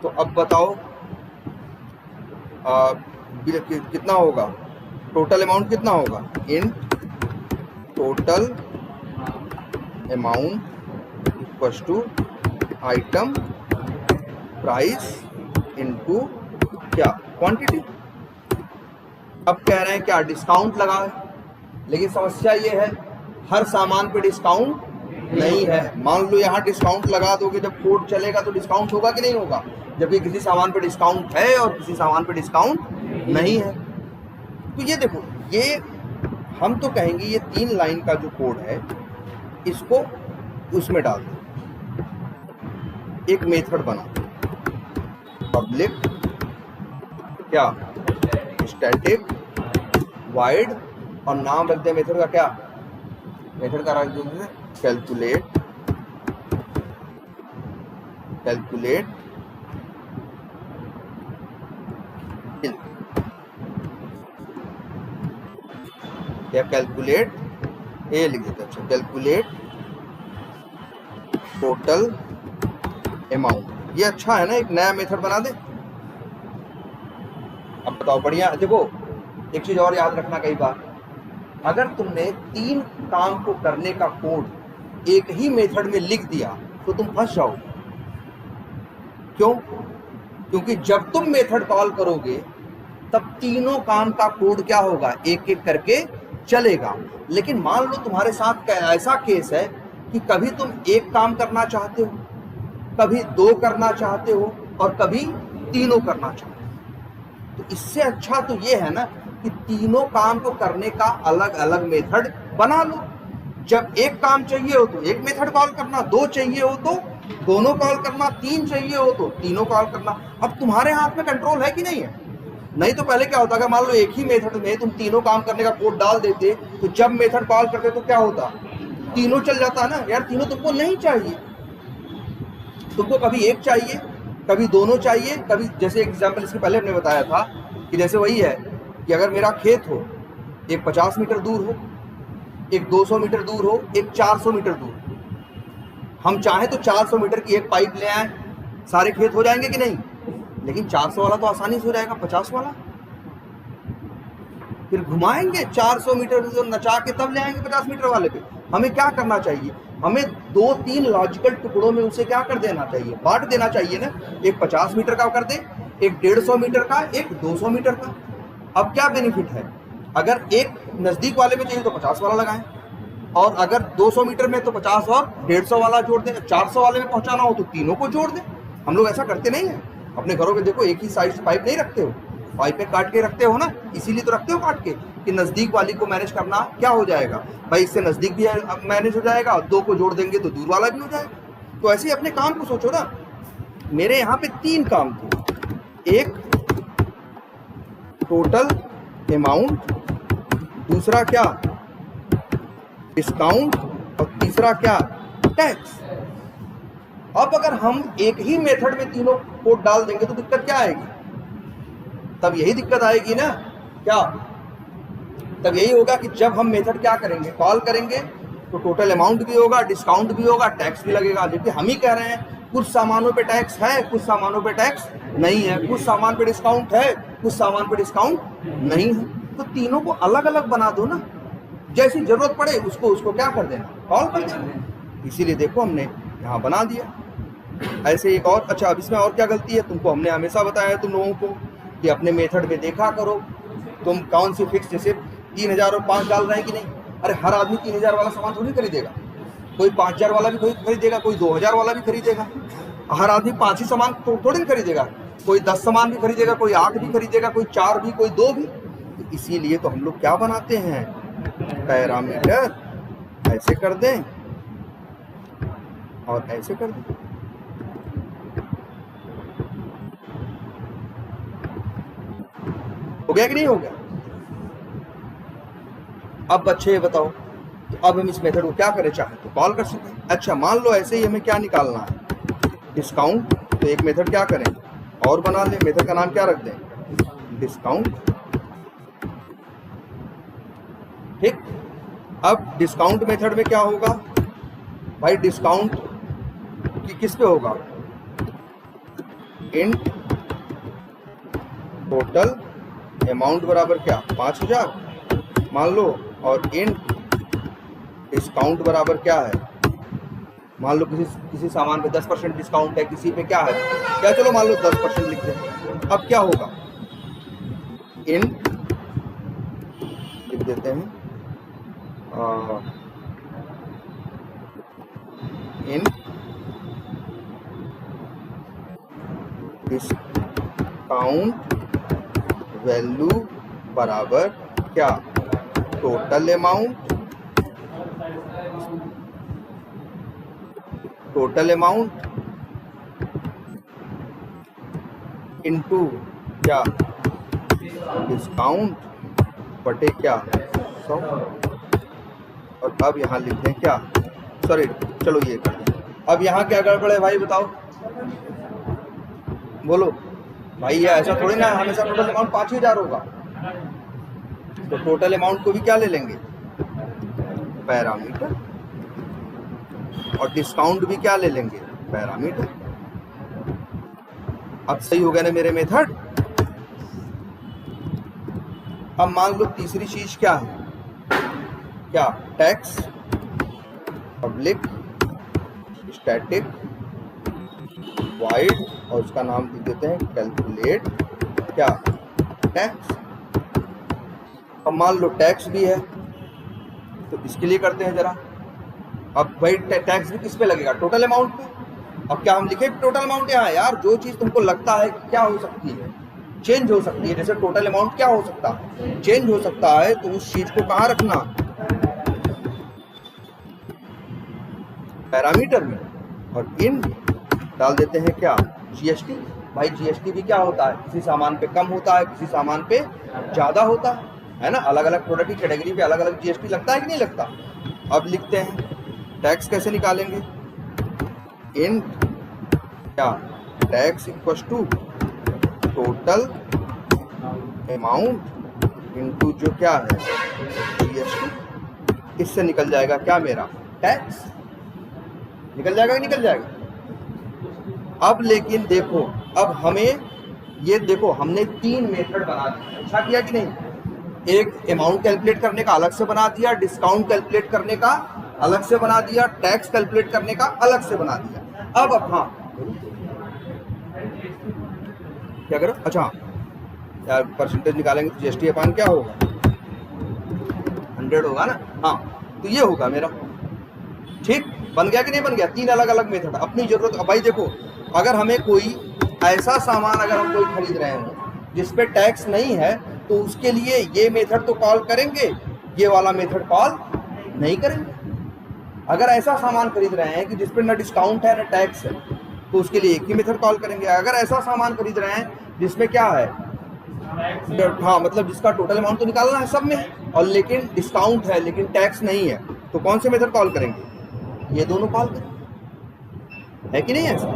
S1: तो अब बताओ कितना होगा, टोटल अमाउंट कितना होगा? Int total amount equal to item price into क्या क्वांटिटी। अब कह रहे हैं क्या डिस्काउंट लगा है, लेकिन समस्या ये है हर सामान पे डिस्काउंट नहीं है। मान लो यहाँ डिस्काउंट लगा दोगे, जब कोड चलेगा तो डिस्काउंट होगा कि नहीं होगा, जबकि किसी सामान पे डिस्काउंट है और किसी सामान पे डिस्काउंट नहीं है। तो ये देखो, ये हम तो कहेंगे ये 3 लाइन का जो कोड है इसको उसमें डाल दो, एक मेथड बना दो, पब्लिक क्या स्टैटिक वाइड, और नाम रख दे मेथड का, क्या मेथड का रख देंगे कैलकुलेट या कैलकुलेट ये लिख देते। अच्छा, कैलकुलेट टोटल अमाउंट, ये अच्छा है ना, एक नया मेथड बना दे। अब बताओ, बढ़िया। देखो एक चीज और याद रखना, कई बार अगर तुमने 3 काम को करने का कोड एक ही मेथड में लिख दिया तो तुम फंस जाओ। क्यों? क्योंकि जब तुम मेथड कॉल करोगे तब तीनों काम का कोड क्या होगा, एक एक करके चलेगा। लेकिन मान लो तुम्हारे साथ ऐसा केस है कि कभी तुम एक काम करना चाहते हो, कभी 2 करना चाहते हो और कभी तीनों करना चाहते हो। तो इससे अच्छा तो ये है ना कि तीनों काम को करने का अलग अलग मेथड बना लो। जब एक काम चाहिए हो तो एक मेथड कॉल करना, 2 चाहिए हो तो दोनों कॉल करना, 3 चाहिए हो तो तीनों कॉल करना। अब तुम्हारे हाथ में कंट्रोल है कि नहीं है? नहीं तो पहले क्या होता, अगर मान लो एक ही मेथड में तुम तीनों काम करने का कोड डाल देते तो जब मेथड कॉल करते तो क्या होता, तीनों चल जाता ना। यार तीनों तुमको नहीं चाहिए, तुमको कभी एक चाहिए, कभी दोनों चाहिए, कभी जैसे एग्जाम्पल इसके पहले हमने बताया था कि जैसे वही है कि अगर मेरा खेत हो, एक 50 मीटर दूर हो, एक 200 मीटर दूर हो, एक 400 मीटर दूर, हम चाहें तो 400 मीटर की एक पाइप ले आए, सारे खेत हो जाएंगे कि नहीं? लेकिन 400 वाला तो आसानी से हो जाएगा, 50 वाला फिर घुमाएंगे 400 मीटर जो नचा के तब ले आएंगे 50 मीटर वाले पे। हमें क्या करना चाहिए, हमें 2-3 लॉजिकल टुकड़ों में उसे क्या कर देना चाहिए, बांट देना चाहिए ना। एक 50 मीटर का कर दे, एक 150 मीटर का, एक 200 मीटर का। अब क्या बेनिफिट है, अगर एक नजदीक वाले में चाहिए तो 50 वाला लगाएं, और अगर 200 मीटर में तो 50 और 150 वाला जोड़ दें। 400 वाले में पहुंचाना हो तो तीनों को जोड़ दें। हम लोग ऐसा करते नहीं है अपने घरों में। देखो एक ही साइज पाइप नहीं रखते हो, पाइपें काट के रखते हो ना, इसीलिए तो रखते हो काट के कि नजदीक वाली को मैनेज करना क्या हो जाएगा भाई, इससे नजदीक भी मैनेज हो जाएगा और 2 को जोड़ देंगे तो दूर वाला भी हो जाएगा। तो ऐसे ही अपने काम को सोचो ना। मेरे यहाँ पे 3 काम थे, एक टोटल अमाउंट, दूसरा क्या डिस्काउंट, और तीसरा क्या टैक्स। अब अगर हम एक ही मेथड में तीनों कोड डाल देंगे तो दिक्कत क्या आएगी, तब यही दिक्कत आएगी ना। क्या तब यही होगा कि जब हम मेथड क्या करेंगे, कॉल करेंगे तो टोटल अमाउंट भी होगा, डिस्काउंट भी होगा, टैक्स भी लगेगा। लेकिन हम ही कह रहे हैं कुछ सामानों पे टैक्स है, कुछ सामानों पे टैक्स नहीं है, कुछ सामान पे डिस्काउंट है, कुछ सामान पे डिस्काउंट नहीं है। तो तीनों को अलग अलग बना दो ना, जैसी जरूरत पड़े उसको क्या कर देना, कॉल कर देना। इसीलिए देखो हमने यहाँ बना दिया। ऐसे एक और, अच्छा अब इसमें और क्या गलती है, तुमको हमने हमेशा बताया है तुम लोगों को कि अपने मेथड में देखा करो तुम कौन सी फिक्स, जैसे 3000 और 5 डाल रहे हैं कि नहीं। अरे हर आदमी 3000 वाला सामान थोड़ी खरीदेगा, कोई 5000 वाला भी कोई खरीदेगा, कोई 2000 वाला भी खरीदेगा। हर आदमी 5 ही सामान थोड़ी खरीदेगा, कोई 10 सामान भी खरीदेगा, कोई 8 भी खरीदेगा, कोई 4 भी, कोई 2 भी। तो इसीलिए तो हम लोग क्या बनाते हैं, पैरामीटर ऐसे कर दें और ऐसे कर दें। हो गया कि नहीं हो गया? अब बच्चे बताओ, तो अब हम इस मेथड को क्या करें, चाहे तो कॉल कर सकते हैं। अच्छा मान लो ऐसे ही हमें क्या निकालना है, डिस्काउंट। तो एक मेथड क्या करें और बना लें, मेथड का नाम क्या रख दें, डिस्काउंट। ठीक, अब डिस्काउंट मेथड में क्या होगा भाई, डिस्काउंट की किस पे होगा, इंट टोटल अमाउंट बराबर क्या 5000 मान लो, और इंट डिस्काउंट बराबर क्या है, मान लो किसी सामान पे 10% डिस्काउंट है, किसी पे क्या है क्या, चलो मान लो 10% लिख दें। अब क्या होगा, इंट लिख देते हैं इन डिस्काउंट वैल्यू बराबर क्या, टोटल अमाउंट इनटू क्या, डिस्काउंट बटे क्या 100। और अब यहाँ लिख दें क्या, सॉरी चलो ये कर दें। अब यहाँ क्या गड़बड़ है भाई बताओ, बोलो भाई, ये ऐसा थोड़ी ना हमेशा टोटल अमाउंट 5000 होगा। तो टोटल अमाउंट को भी क्या ले लेंगे, पैरामीटर, और डिस्काउंट भी क्या ले लेंगे, पैरामीटर। अब सही हो गया ना मेरे मेथड। अब मान लो तीसरी चीज क्या है, क्या, टैक्स, पब्लिक स्टैटिक वाइड, और उसका नाम लिख देते हैं कैलकुलेट क्या, टैक्स। अब मान लो टैक्स भी है, तो इसके लिए करते हैं जरा। अब भाई टैक्स भी किस पे लगेगा, टोटल अमाउंट पे। अब क्या हम लिखे टोटल अमाउंट यहाँ, यार जो चीज तुमको लगता है कि क्या हो सकती है, चेंज हो सकती है, जैसे टोटल अमाउंट क्या हो सकता है, चेंज हो सकता है, तो उस चीज को कहाँ रखना, पैरामीटर में। और इन डाल देते हैं क्या, जीएसटी। भाई जीएसटी भी क्या होता है, किसी सामान पे कम होता है, किसी सामान पे ज्यादा होता है ना। अलग अलग प्रोडक्ट की कैटेगरी पे अलग अलग जीएसटी लगता है कि नहीं लगता। अब लिखते हैं टैक्स कैसे निकालेंगे, इन क्या, tax equal to total amount into जो क्या है जीएसटी। इससे निकल जाएगा क्या मेरा, टैक्स। निकल जाएगा कि निकल जाएगा। अब लेकिन देखो, अब हमें ये देखो, हमने 3 मेथड बना दिए, अच्छा किया कि नहीं। एक अमाउंट कैलकुलेट करने का अलग से बना दिया, डिस्काउंट कैलकुलेट करने का अलग से बना दिया, टैक्स कैलकुलेट करने का अलग से बना दिया। अब हाँ क्या करो, अच्छा यार परसेंटेज निकालेंगे तो जीएसटी अपान क्या होगा, 100 होगा ना। हाँ तो ये होगा मेरा, ठीक बन गया कि नहीं बन गया। 3 अलग अलग मेथड अपनी जरूरत। अब भाई देखो, अगर हमें कोई ऐसा सामान अगर हम कोई खरीद रहे हो जिसपे टैक्स नहीं है, तो उसके लिए ये मेथड तो कॉल करेंगे, ये वाला मेथड कॉल नहीं करेंगे। अगर ऐसा सामान खरीद रहे हैं कि जिसपे ना डिस्काउंट है ना टैक्स है, तो उसके लिए एक ही मेथड कॉल करेंगे। अगर ऐसा सामान खरीद रहे हैं जिसमें क्या है, हाँ मतलब जिसका टोटल अमाउंट तो निकालना है सब में, और लेकिन डिस्काउंट है लेकिन टैक्स नहीं है, तो कौन से मेथड कॉल करेंगे, ये दोनों कॉल करेंगे, है कि नहीं ऐसा।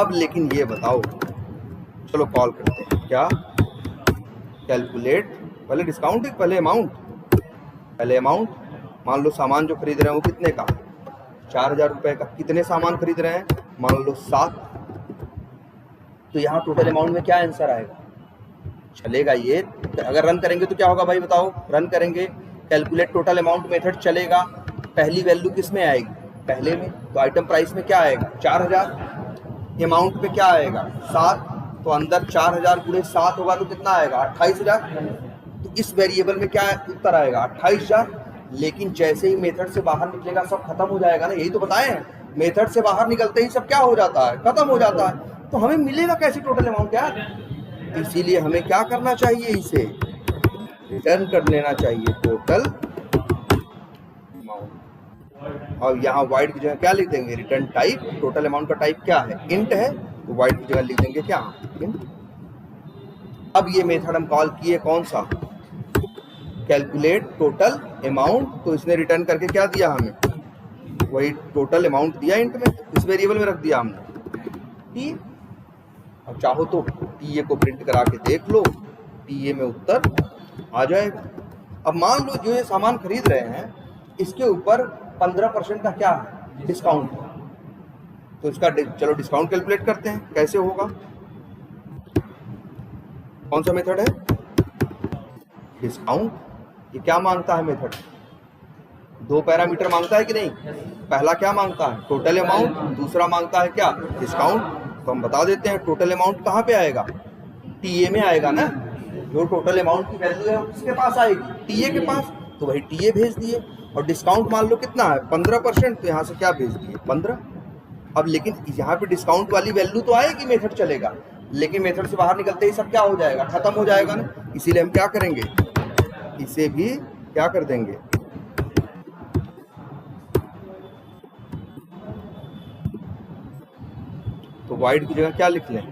S1: अब लेकिन ये बताओ, चलो कॉल करते हैं क्या, कैलकुलेट, पहले डिस्काउंट पहले अमाउंट, पहले अमाउंट। मान लो सामान जो खरीद रहे हैं वो कितने का, 4000 रुपए का। कितने सामान खरीद रहे हैं, मान लो 7। तो यहाँ टोटल अमाउंट में क्या आंसर आएगा, चलेगा ये। अगर रन करेंगे तो क्या होगा भाई बताओ, रन करेंगे कैलकुलेट टोटल अमाउंट मेथड चलेगा। पहली वैल्यू किस में आएगी, पहले में, तो आइटम प्राइस में क्या आएगा 4000, अमाउंट पे क्या आएगा 7, तो अंदर 4000 गुणे 7 होगा तो कितना आएगा 28000। तो इस वेरिएबल में क्या उत्तर आएगा 28000। लेकिन जैसे ही मेथड से बाहर निकलेगा सब खत्म हो जाएगा ना, यही तो बताए हैं, मेथड से बाहर निकलते ही सब क्या हो जाता है, खत्म हो जाता है। तो हमें मिलेगा कैसे टोटल अमाउंट यार, इसीलिए हमें क्या करना चाहिए, इसे रिटर्न कर लेना चाहिए टोटल अमाउंट। और यहाँ वाइड की जगह क्या लिख देंगे, रिटर्न टाइप, टोटल अमाउंट का टाइप क्या है, इंट है, तो वाइड की जगह लिख देंगे क्या, इंट। अब ये मेथड हम कॉल किए कौन सा, कैलकुलेट टोटल अमाउंट, तो इसने रिटर्न करके क्या दिया हमें, वही टोटल अमाउंट दिया इंट में, इस वेरिएबल में रख दिया हमने टी। अब चाहो तो टीए को प्रिंट करा के देख लो, टीए में उत्तर आ जाएगा। अब मान लो जो ये सामान खरीद रहे हैं इसके ऊपर 15% का क्या है, डिस्काउंट। तो इसका चलो डिस्काउंट कैलकुलेट करते हैं, कैसे होगा, कौन सा मेथड है, डिस्काउंट। ये क्या मांगता है मेथड, 2 पैरामीटर मांगता है कि नहीं। पहला क्या मांगता है, टोटल अमाउंट, दूसरा मांगता है क्या, डिस्काउंट। तो हम बता देते हैं टोटल अमाउंट कहाँ पे आएगा, टीए में आएगा ना। जो टोटल अमाउंट की वैल्यू है वो किसके पास आएगी, टीए के पास। तो वही टीए भेज दिए, और डिस्काउंट मान लो कितना है 15%, तो यहाँ से क्या भेज दिए 15। अब लेकिन यहाँ पे डिस्काउंट वाली वैल्यू तो आएगी, मेथड चलेगा, लेकिन मेथड से बाहर निकलते ही सब क्या हो जाएगा, खत्म हो जाएगा ना। इसीलिए हम क्या करेंगे, इसे भी क्या कर देंगे, तो वाइड की जगह क्या लिख लें।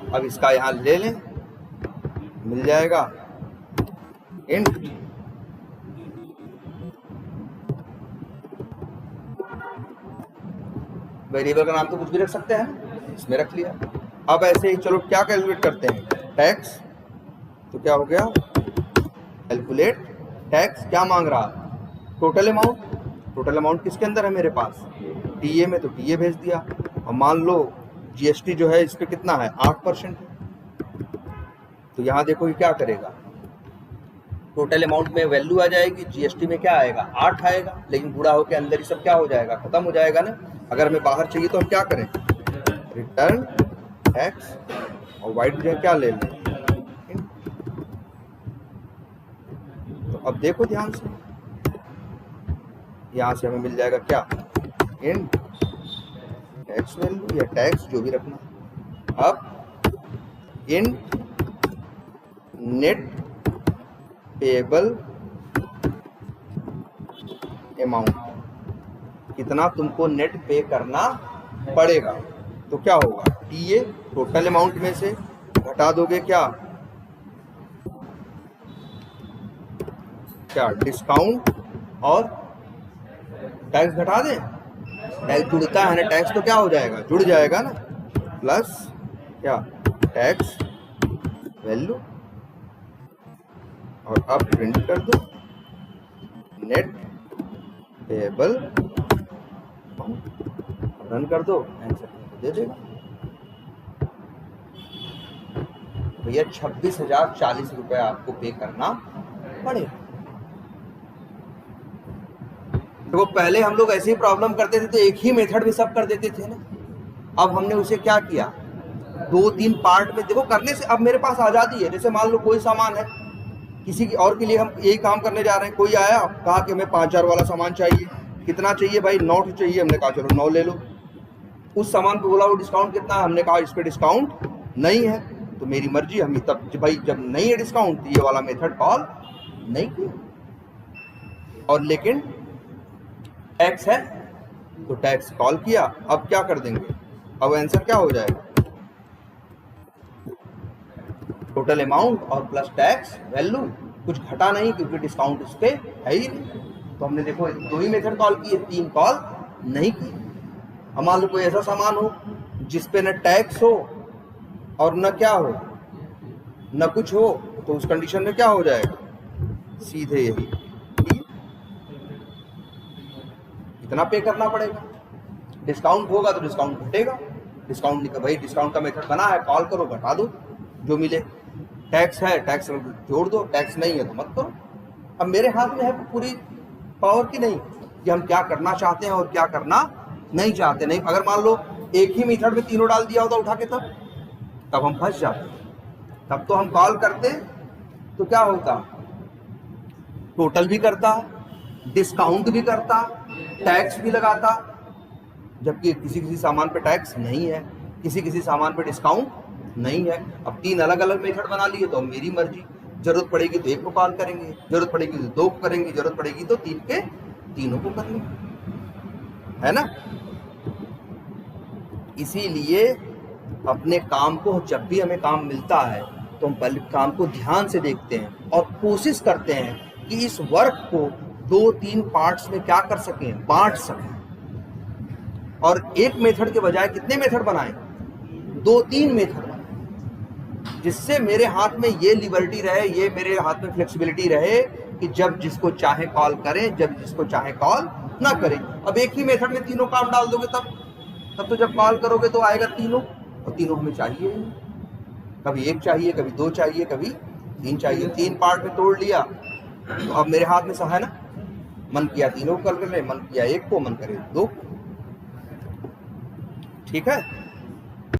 S1: अब इसका यहां ले लें, मिल जाएगा इंट वेरिएबल का नाम तो कुछ भी रख सकते हैं, इसमें रख लिया। अब ऐसे ही चलो क्या कैलकुलेट करते हैं, टैक्स, तो क्या हो गया, कैलकुलेट टैक्स, क्या मांग रहा, टोटल अमाउंट। टोटल अमाउंट किसके अंदर है मेरे पास, टीए में, तो टीए भेज दिया। और मान लो जीएसटी जो है इस पे कितना है 8% है, तो यहाँ देखो ये क्या करेगा, टोटल अमाउंट में वैल्यू आ जाएगी, जीएसटी में क्या आएगा 8 आएगा, लेकिन बूढ़ा होकर अंदर ही सब क्या हो जाएगा, खत्म हो जाएगा ना। अगर हमें बाहर चाहिए तो हम क्या करें, रिटर्न टैक्स, और वाइट जो क्या ले लें। तो अब देखो ध्यान से, यहां से हमें मिल जाएगा क्या, इन टैक्स वैल्यू या टैक्स जो भी रखना। अब इन नेट पेएबल अमाउंट, कितना तुमको नेट पे करना पड़ेगा, तो क्या होगा, टीए टोटल अमाउंट में से घटा दोगे क्या डिस्काउंट और टैक्स घटा दें, टैक्स जुड़ता है ना, टैक्स तो क्या हो जाएगा, जुड़ जाएगा ना, प्लस क्या टैक्स वैल्यू, और अब प्रिंट कर दो नेट पेएबल, रन कर दो, आंसर दे देगा भैया 26,040 रुपये आपको पे करना पड़ेगा। देखो पहले हम लोग ऐसे ही प्रॉब्लम करते थे तो एक ही मेथड में सब कर देते थे ना, अब हमने उसे क्या किया, 2-3 पार्ट में देखो करने से अब मेरे पास आज़ादी है। जैसे मान लो कोई सामान है, किसी की और के लिए हम यही काम करने जा रहे हैं, कोई आया कहा कि हमें 5,000 वाला सामान चाहिए, कितना चाहिए भाई, 9 चाहिए, हमने कहा चलो 9 ले लो। उस सामान पे बोला वो डिस्काउंट कितना है, हमने कहा इस पर डिस्काउंट नहीं है, तो मेरी मर्जी, हम तब भाई जब नहीं है डिस्काउंट तो ये वाला मेथड कॉल नहीं किया। और लेकिन टैक्स है तो टैक्स कॉल किया। अब क्या कर देंगे, अब आंसर क्या हो जाएगा, टोटल अमाउंट और प्लस टैक्स वैल्यू, कुछ घटा नहीं क्योंकि डिस्काउंट उस पर है ही नहीं। तो हमने देखो 2 ही मेथड कॉल किए, 3 कॉल नहीं की। अब मान लो कोई ऐसा सामान हो जिसपे न टैक्स हो और न क्या हो, न कुछ हो, तो उस कंडीशन में क्या हो जाएगा, सीधे यही इतना पे करना पड़ेगा। डिस्काउंट होगा तो डिस्काउंट घटेगा, डिस्काउंट नहीं, भाई डिस्काउंट का मेथड बना है, कॉल करो, घटा दो जो मिले। टैक्स है, टैक्स जोड़ दो, टैक्स नहीं है तो मत करो। अब मेरे हाथ में है पूरी पावर की नहीं कि हम क्या करना चाहते हैं और क्या करना नहीं चाहते। नहीं, अगर मान लो एक ही मेथड में तीनों डाल दिया होता उठा के, तब हम फंस जाते। तब तो हम कॉल करते तो क्या होता, टोटल भी करता, डिस्काउंट भी करता, टैक्स भी लगाता, जबकि किसी सामान पे टैक्स नहीं है, किसी सामान पे डिस्काउंट नहीं है। अब 3 अलग अलग मेथड बना लिए तो मेरी मर्जी, जरूरत पड़ेगी तो एक को कॉल करेंगे, जरूरत पड़ेगी तो 2 को करेंगे, जरूरत पड़ेगी तो 3 के तीनों को कर लेंगे, है ना। इसीलिए अपने काम को, जब भी हमें काम मिलता है तो हम पहले काम को ध्यान से देखते हैं और कोशिश करते हैं कि इस वर्क को 2-3 पार्ट्स में क्या कर सकें, बांट सकें। और एक मेथड के बजाय कितने मेथड बनाएं, 2-3 मेथड बनाएं, जिससे मेरे हाथ में ये लिबर्टी रहे, ये मेरे हाथ में फ्लेक्सिबिलिटी रहे कि जब जिसको चाहे कॉल करें, जब जिसको चाहे कॉल ना करें। अब एक ही मेथड में तीनों काम डाल दोगे तब तो जब कॉल करोगे तो आएगा तीनों, और तीनों हमें चाहिए, कभी 1 चाहिए, कभी 2 चाहिए, कभी 3 चाहिए। 3 पार्ट में तोड़ लिया तो अब मेरे हाथ में है ना, मन किया तीनों को कॉल कर ले, मन किया 1 को, मन करे 2। ठीक है।